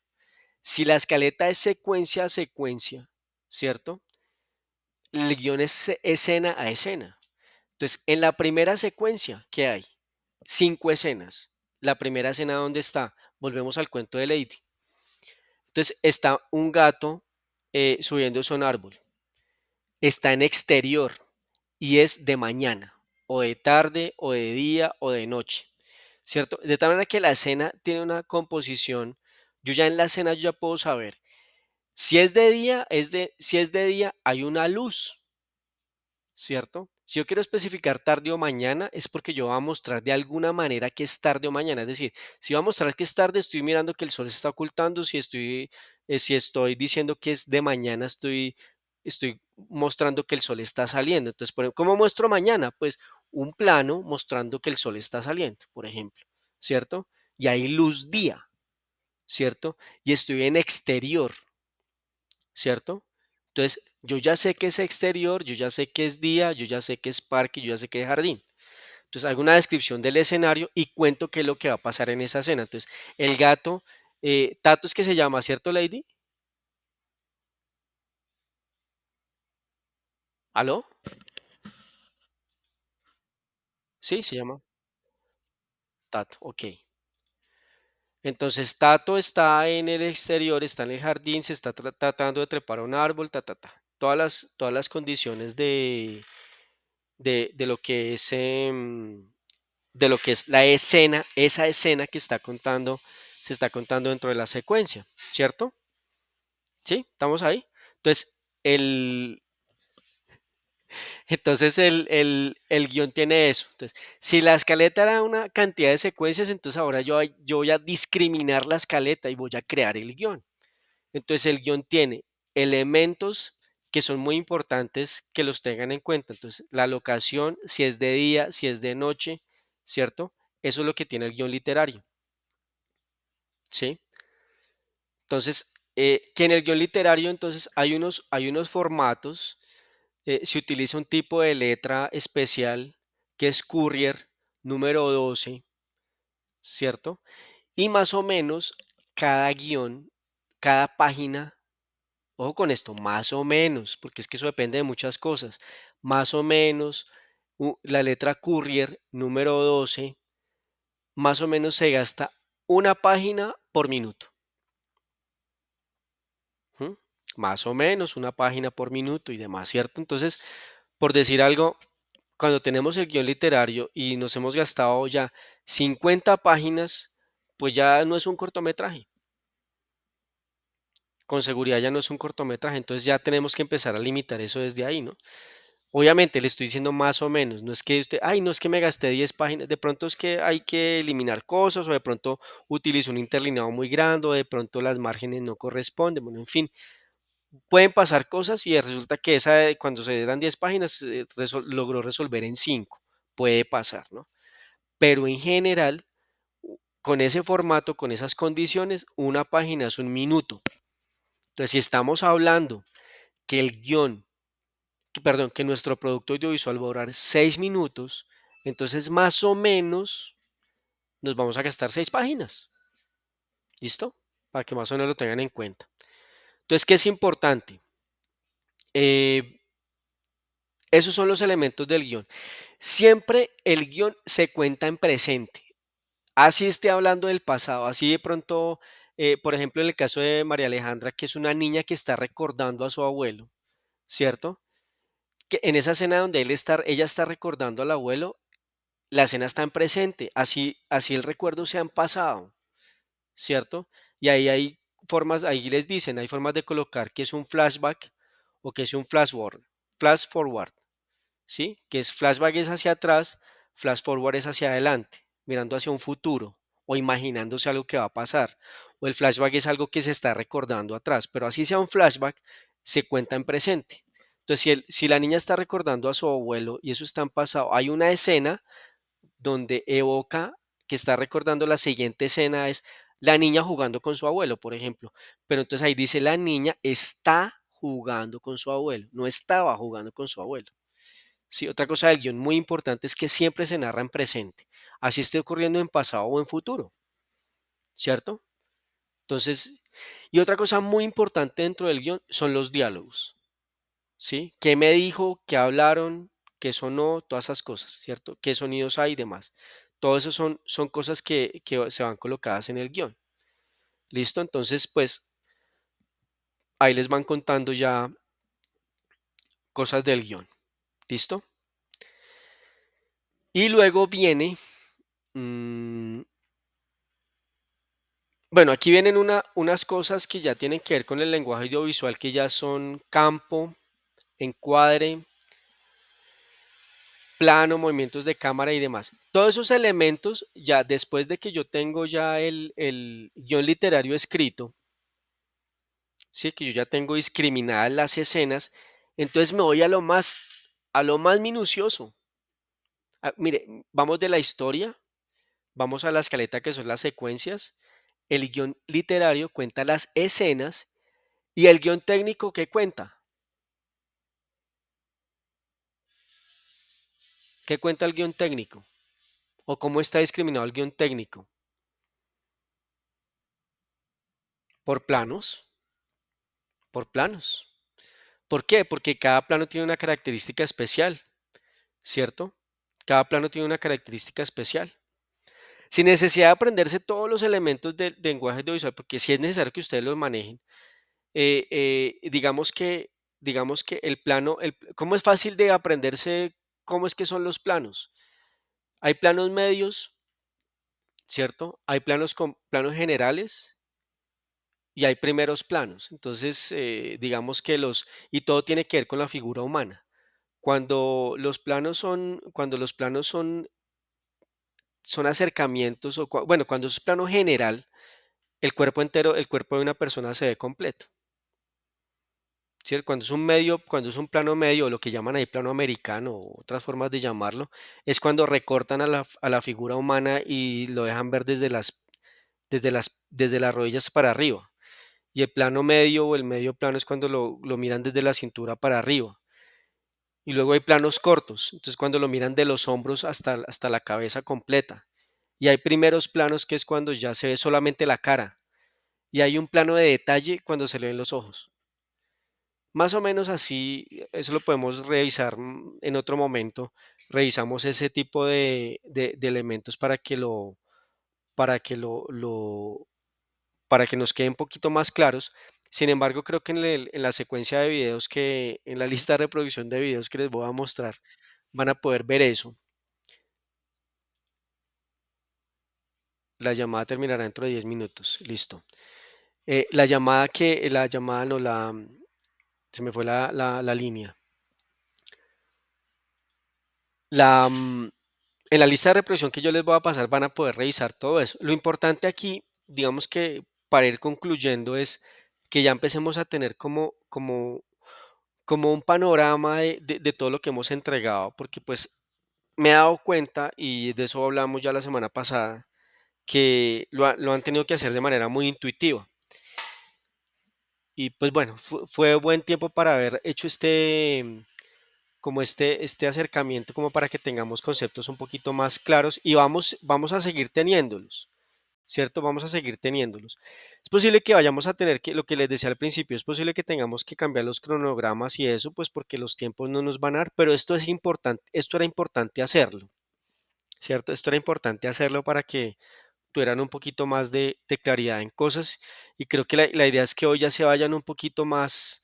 Si la escaleta es secuencia a secuencia, ¿cierto? El guión es escena a escena. Entonces, en la primera secuencia, ¿qué hay? 5 escenas. La primera escena, ¿dónde está? Volvemos al cuento de Lady. Entonces, está un gato subiéndose a un árbol. Está en exterior y es de mañana, o de tarde, o de día, o de noche. ¿cierto? De tal manera que la escena tiene una composición, yo ya en la escena yo ya puedo saber, si es de día, si es de día, hay una luz, ¿cierto? Si yo quiero especificar tarde o mañana, es porque yo voy a mostrar de alguna manera que es tarde o mañana. Es decir, si voy a mostrar que es tarde, estoy mirando que el sol se está ocultando. Si estoy diciendo que es de mañana, estoy mostrando que el sol está saliendo. Entonces, ¿cómo muestro mañana? Pues un plano mostrando que el sol está saliendo, por ejemplo, ¿cierto? Y hay luz día, ¿cierto? Y estoy en exterior, ¿cierto? Entonces, yo ya sé que es exterior, yo ya sé que es día, yo ya sé que es parque, yo ya sé que es jardín. Entonces, hago una descripción del escenario y cuento qué es lo que va a pasar en esa escena. Entonces, el gato, Tato es que se llama, ¿cierto, Lady? ¿Aló? Sí, se llama Tato, ok. Entonces, Tato está en el exterior, está en el jardín, se está tratando de trepar a un árbol, ta, ta, ta. Todas las condiciones de lo que es de lo que es la escena, esa escena que está contando, se está contando dentro de la secuencia, ¿cierto? ¿Sí? ¿Estamos ahí? Entonces, el guión tiene eso. Entonces, si la escaleta era una cantidad de secuencias, entonces ahora yo voy a discriminar la escaleta y voy a crear el guión. Entonces, el guión tiene elementos que son muy importantes que los tengan en cuenta. Entonces, la locación, si es de día, si es de noche, ¿cierto? Eso es lo que tiene el guión literario, ¿sí? Entonces, que en el guión literario, entonces, hay unos formatos, se utiliza un tipo de letra especial que es Courier número 12, ¿cierto? Y más o menos cada guión, cada página, ojo con esto, más o menos, porque es que eso depende de muchas cosas, más o menos la letra Courier número 12, más o menos se gasta una página por minuto. ¿M? Más o menos una página por minuto y demás, ¿cierto? Entonces, por decir algo, cuando tenemos el guión literario y nos hemos gastado ya 50 páginas, pues ya no es un cortometraje. Con seguridad ya no es un cortometraje, entonces ya tenemos que empezar a limitar eso desde ahí, ¿no? Obviamente le estoy diciendo más o menos, no es que usted, ay, no es que me gasté 10 páginas, de pronto es que hay que eliminar cosas o de pronto utilizo un interlineado muy grande o de pronto las márgenes no corresponden, bueno, en fin, pueden pasar cosas y resulta que cuando se eran 10 páginas logró resolver en 5, puede pasar, ¿no? Pero en general, con ese formato, con esas condiciones, una página es un minuto. Entonces, si estamos hablando que el guión, perdón, que nuestro producto audiovisual va a durar 6 minutos, entonces más o menos nos vamos a gastar 6 páginas. ¿Listo? Para que más o menos lo tengan en cuenta. Entonces, ¿qué es importante? Eh, Esos son los elementos del guión. Siempre el guión se cuenta en presente. Así esté hablando del pasado, así de pronto, por ejemplo, en el caso de María Alejandra, que es una niña que está recordando a su abuelo, ¿cierto? Que en esa escena donde ella está recordando al abuelo, la escena está en presente, así el recuerdo sea en pasado, ¿cierto? Y ahí hay formas, ahí les dicen, hay formas de colocar que es un flashback o que es un flash forward, ¿sí? Que es flashback es hacia atrás, flash forward es hacia adelante, mirando hacia un futuro o imaginándose algo que va a pasar. O el flashback es algo que se está recordando atrás, pero así sea un flashback, se cuenta en presente. Entonces, si la niña está recordando a su abuelo y eso está en pasado, hay una escena donde evoca que está recordando la siguiente escena es la niña jugando con su abuelo, por ejemplo. Pero entonces ahí dice la niña está jugando con su abuelo, no estaba jugando con su abuelo. Sí, otra cosa del guión muy importante es que siempre se narra en presente, así esté ocurriendo en pasado o en futuro, ¿cierto? Entonces, y otra cosa muy importante dentro del guión son los diálogos, ¿sí? ¿Qué me dijo? ¿Qué hablaron? ¿Qué sonó? Todas esas cosas, ¿cierto? ¿Qué sonidos hay y demás? Todo eso son cosas que se van colocadas en el guión. ¿Listo? Entonces, pues ahí les van contando ya cosas del guión. ¿Listo? Y luego viene Mm, bueno, aquí vienen unas cosas que ya tienen que ver con el lenguaje audiovisual, que ya son campo, encuadre, plano, movimientos de cámara y demás. Todos esos elementos, ya después de que yo tengo ya el guión literario escrito, ¿sí? Que yo ya tengo discriminadas las escenas, entonces me voy a lo más minucioso. Mire, vamos de la historia, vamos a la escaleta que son las secuencias, el guión literario cuenta las escenas y el guión técnico que cuenta. ¿Qué cuenta el guión técnico? ¿O cómo está discriminado el guión técnico? Por planos, por planos. ¿Por qué? Porque cada plano tiene una característica especial, ¿cierto? Cada plano tiene una característica especial. Sin necesidad de aprenderse todos los elementos del lenguaje audiovisual, porque sí es necesario que ustedes los manejen. Digamos que el plano, ¿cómo es fácil de aprenderse cómo es que son los planos? Hay planos medios, ¿cierto? Hay planos con planos generales y hay primeros planos. Entonces, digamos que y todo tiene que ver con la figura humana. Cuando los planos son acercamientos, bueno, cuando es plano general, el cuerpo entero, el cuerpo de una persona se ve completo. ¿Sí? Cuando es un plano medio, o lo que llaman ahí plano americano, o otras formas de llamarlo, es cuando recortan a la figura humana y lo dejan ver desde las rodillas para arriba. Y el plano medio o el medio plano es cuando lo miran desde la cintura para arriba. Y luego hay planos cortos, entonces cuando lo miran de los hombros hasta la cabeza completa. Y hay primeros planos que es cuando ya se ve solamente la cara. Y hay un plano de detalle cuando se le ven los ojos. Más o menos así, eso lo podemos revisar en otro momento. Revisamos ese tipo de elementos para que para que nos queden un poquito más claros. Sin embargo, creo que en la secuencia de videos en la lista de reproducción de videos que les voy a mostrar, van a poder ver eso. La llamada terminará dentro de 10 minutos. Listo. La llamada no, se me fue la línea. La, mm, en la lista de reproducción que yo les voy a pasar van a poder revisar todo eso. Lo importante aquí, digamos que para ir concluyendo, es que ya empecemos a tener como un panorama de todo lo que hemos entregado, porque pues me he dado cuenta, y de eso hablamos ya la semana pasada, que lo han tenido que hacer de manera muy intuitiva. Y pues bueno, fue buen tiempo para haber hecho este acercamiento, como para que tengamos conceptos un poquito más claros y vamos a seguir teniéndolos, ¿cierto? Vamos a seguir teniéndolos. Es posible que vayamos a tener lo que les decía al principio, es posible que tengamos que cambiar los cronogramas y eso, pues porque los tiempos no nos van a dar, pero esto es importante, esto era importante hacerlo, ¿cierto? Esto era importante hacerlo para que tuvieran un poquito más de claridad en cosas, y creo que la idea es que hoy ya se vayan un poquito más,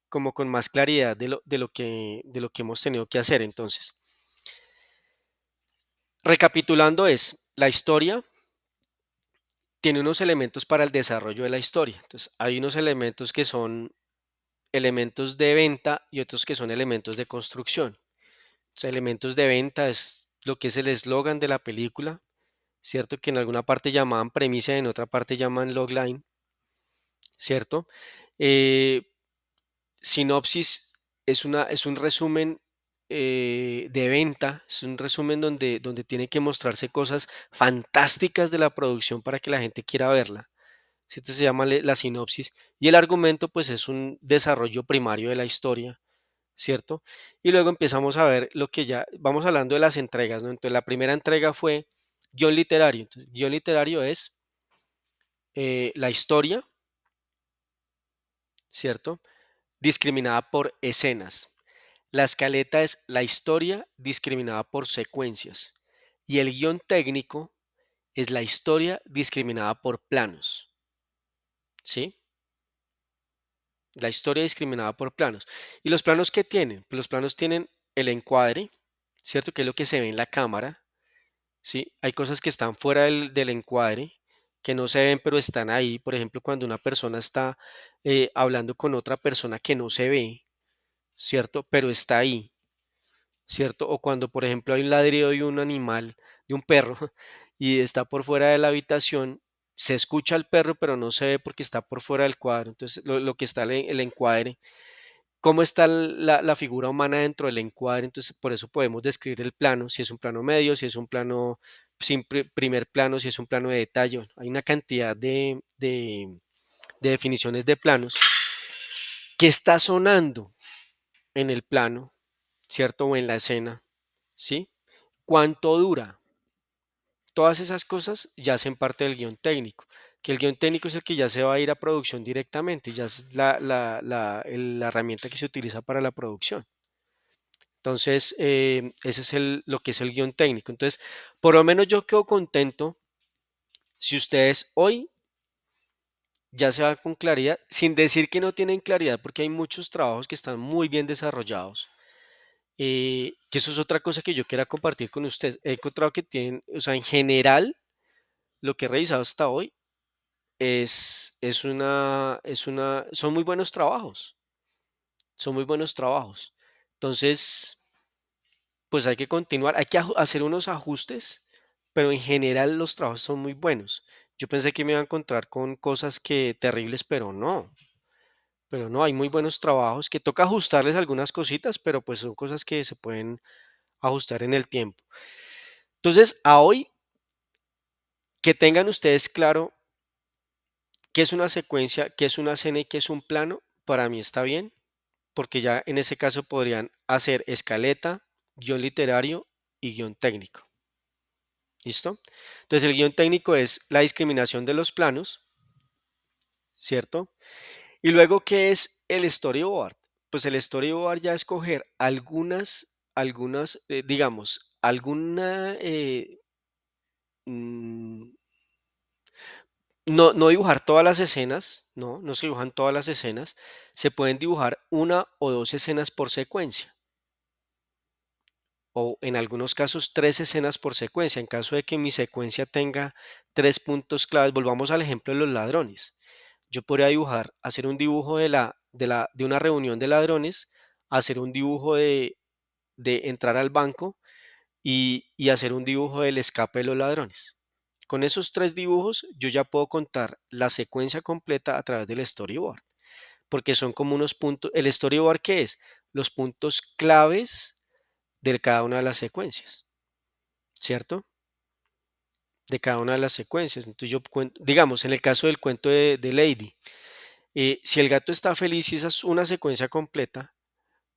como con más claridad de lo que hemos tenido que hacer. Entonces, recapitulando, la historia tiene unos elementos para el desarrollo de la historia. Entonces, hay unos elementos que son elementos de venta y otros que son elementos de construcción. Entonces, elementos de venta es lo que es el eslogan de la película, ¿cierto? Que en alguna parte llamaban premisa y en otra parte llaman logline, ¿cierto? Eh, Sinopsis es un resumen de venta, es un resumen donde tiene que mostrarse cosas fantásticas de la producción para que la gente quiera verla. ¿Sí? Esto se llama la sinopsis. Y el argumento, pues, es un desarrollo primario de la historia, ¿cierto? Y luego empezamos a ver lo que ya, vamos hablando de las entregas, ¿no? Entonces, la primera entrega fue guión literario. Entonces, guión literario es la historia, ¿cierto? Discriminada por escenas. La escaleta es la historia discriminada por secuencias. Y el guión técnico es la historia discriminada por planos, ¿sí? La historia discriminada por planos. ¿Y los planos qué tienen? Pues los planos tienen el encuadre, ¿cierto? Que es lo que se ve en la cámara, ¿sí? Hay cosas que están fuera del encuadre, que no se ven, pero están ahí. Por ejemplo, cuando una persona está hablando con otra persona que no se ve, ¿cierto? Pero está ahí, ¿cierto? O cuando, por ejemplo, hay un ladrido de un animal, de un perro, y está por fuera de la habitación, se escucha al perro, pero no se ve porque está por fuera del cuadro. Entonces, lo que está el encuadre, cómo está la figura humana dentro del encuadre. Entonces, por eso podemos describir el plano, si es un plano medio, si es un plano sin primer plano, si es un plano de detalle. Bueno, hay una cantidad de definiciones de planos que está sonando en el plano, ¿cierto? O en la escena, ¿sí? ¿Cuánto dura? Todas esas cosas ya hacen parte del guión técnico, que el guión técnico es el que ya se va a ir a producción directamente, ya es la herramienta que se utiliza para la producción. Entonces, ese es lo que es el guión técnico. Entonces, por lo menos yo quedo contento si ustedes hoy ya se van con claridad, sin decir que no tienen claridad, porque hay muchos trabajos que están muy bien desarrollados. Que eso es otra cosa que yo quiera compartir con ustedes. He encontrado que tienen, o sea, en general, lo que he revisado hasta hoy son muy buenos trabajos, son muy buenos trabajos. Entonces, pues hay que continuar, hay que hacer unos ajustes, pero en general los trabajos son muy buenos. Yo pensé que me iba a encontrar con cosas que terribles, pero no, hay muy buenos trabajos que toca ajustarles algunas cositas, pero pues son cosas que se pueden ajustar en el tiempo. Entonces, a hoy, que tengan ustedes claro qué es una secuencia, qué es una escena y qué es un plano, para mí está bien, porque ya en ese caso podrían hacer escaleta, guión literario y guión técnico. ¿Listo? Entonces el guión técnico es la discriminación de los planos, ¿cierto? Y luego, ¿qué es el storyboard? Pues el storyboard ya es coger digamos, mm, no dibujar todas las escenas, no, no se dibujan todas las escenas, se pueden dibujar una o dos escenas por secuencia, o en algunos casos tres escenas por secuencia, en caso de que mi secuencia tenga tres puntos claves. Volvamos al ejemplo de los ladrones. Yo podría dibujar, hacer un dibujo de una reunión de ladrones, hacer un dibujo de entrar al banco y hacer un dibujo del escape de los ladrones. Con esos tres dibujos yo ya puedo contar la secuencia completa a través del storyboard, porque son como unos puntos. ¿El storyboard qué es? Los puntos claves de cada una de las secuencias, ¿cierto? De cada una de las secuencias. Entonces yo cuento, digamos, en el caso del cuento de Lady, si el gato está feliz y esa es una secuencia completa,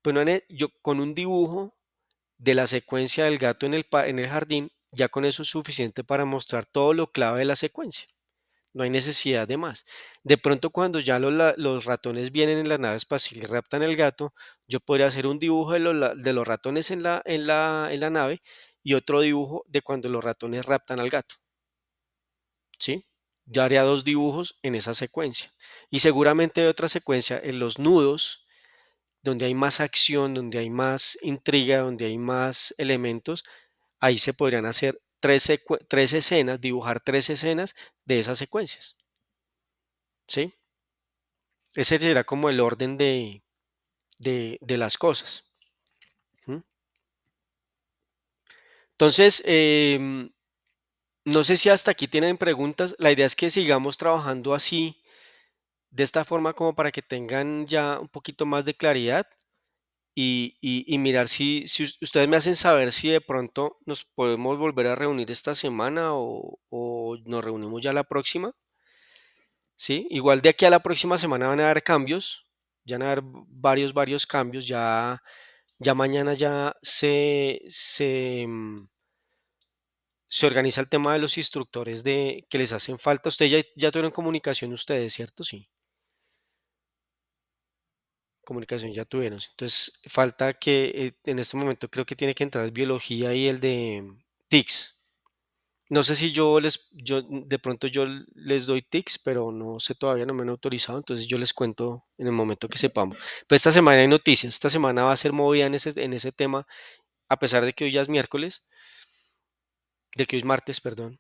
pues no yo con un dibujo de la secuencia del gato en el jardín, ya con eso es suficiente para mostrar todo lo clave de la secuencia. No hay necesidad de más. De pronto, cuando ya los ratones vienen en la nave espacial y raptan el gato, yo podría hacer un dibujo de los ratones en la nave y otro dibujo de cuando los ratones raptan al gato. ¿Sí? Yo haría dos dibujos en esa secuencia. Y seguramente hay otra secuencia en los nudos, donde hay más acción, donde hay más intriga, donde hay más elementos. Ahí se podrían hacer tres escenas, dibujar tres escenas de esas secuencias. ¿Sí? Ese será como el orden de las cosas. ¿Mm? Entonces, no sé si hasta aquí tienen preguntas. La idea es que sigamos trabajando así, de esta forma, como para que tengan ya un poquito más de claridad y mirar si ustedes me hacen saber si de pronto nos podemos volver a reunir esta semana o nos reunimos ya la próxima. ¿Sí? Igual de aquí a la próxima semana van a haber cambios, ya van a haber varios cambios. Ya mañana ya se organiza el tema de los instructores que les hacen falta. Ustedes ya tuvieron comunicación ustedes, ¿cierto? Sí, comunicación ya tuvieron. Entonces falta que en este momento creo que tiene que entrar biología y el de TICS. No sé si yo de pronto yo les doy tics, pero no sé todavía, no me han autorizado, entonces yo les cuento en el momento que sepamos. Pues esta semana hay noticias, esta semana va a ser movida en ese tema, a pesar de que hoy ya es miércoles, de que hoy es martes, perdón,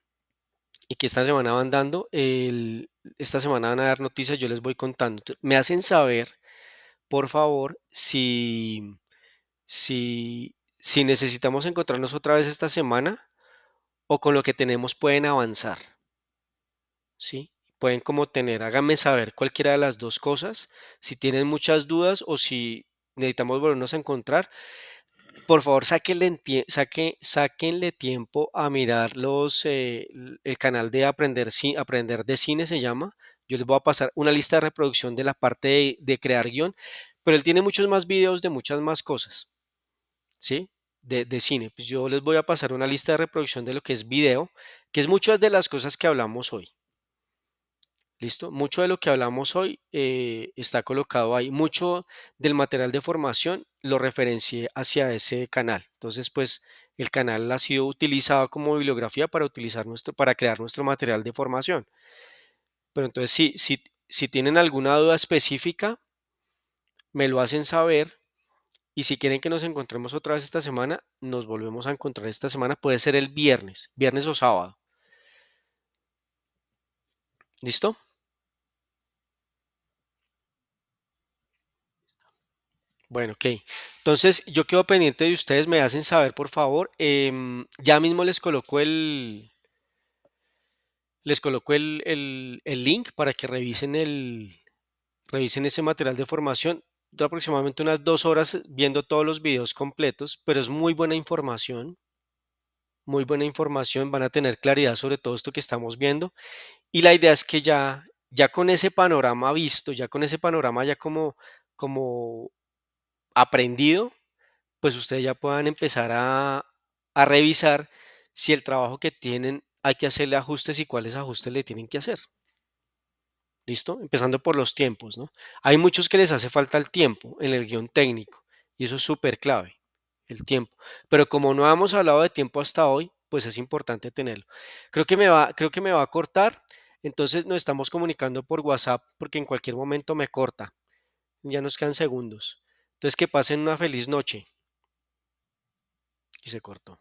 y que esta semana van dando, esta semana van a dar noticias, yo les voy contando. Me hacen saber, por favor, si necesitamos encontrarnos otra vez esta semana o con lo que tenemos pueden avanzar, ¿sí? Pueden como tener, háganme saber cualquiera de las dos cosas, si tienen muchas dudas o si necesitamos volvernos a encontrar. Por favor, sáquenle tiempo a mirar el canal de Aprender de Cine se llama. Yo les voy a pasar una lista de reproducción de la parte de crear guión, pero él tiene muchos más videos de muchas más cosas, ¿sí? De cine. Pues yo les voy a pasar una lista de reproducción de lo que es video, que es muchas de las cosas que hablamos hoy. ¿Listo? Mucho de lo que hablamos hoy está colocado ahí. Mucho del material de formación lo referencié hacia ese canal. Entonces, pues el canal ha sido utilizado como bibliografía para crear nuestro material de formación. Pero entonces, si tienen alguna duda específica, me lo hacen saber. Y si quieren que nos encontremos otra vez esta semana, nos volvemos a encontrar esta semana. Puede ser el viernes o sábado. ¿Listo? Bueno, ok. Entonces, yo quedo pendiente de ustedes, me hacen saber, por favor. Ya mismo les coloco el link para que revisen ese material de formación. Dura aproximadamente unas 2 horas viendo todos los videos completos, pero es muy buena información, muy buena información. Van a tener claridad sobre todo esto que estamos viendo. Y la idea es que ya con ese panorama visto, ya con ese panorama ya como aprendido, pues ustedes ya puedan empezar a revisar si el trabajo que tienen hay que hacerle ajustes y cuáles ajustes le tienen que hacer. ¿Listo? Empezando por los tiempos, ¿no? Hay muchos que les hace falta el tiempo en el guión técnico y eso es súper clave, el tiempo. Pero como no hemos hablado de tiempo hasta hoy, pues es importante tenerlo. Creo que me va a cortar, entonces nos estamos comunicando por WhatsApp porque en cualquier momento me corta. Ya nos quedan segundos. Entonces que pasen una feliz noche y se cortó.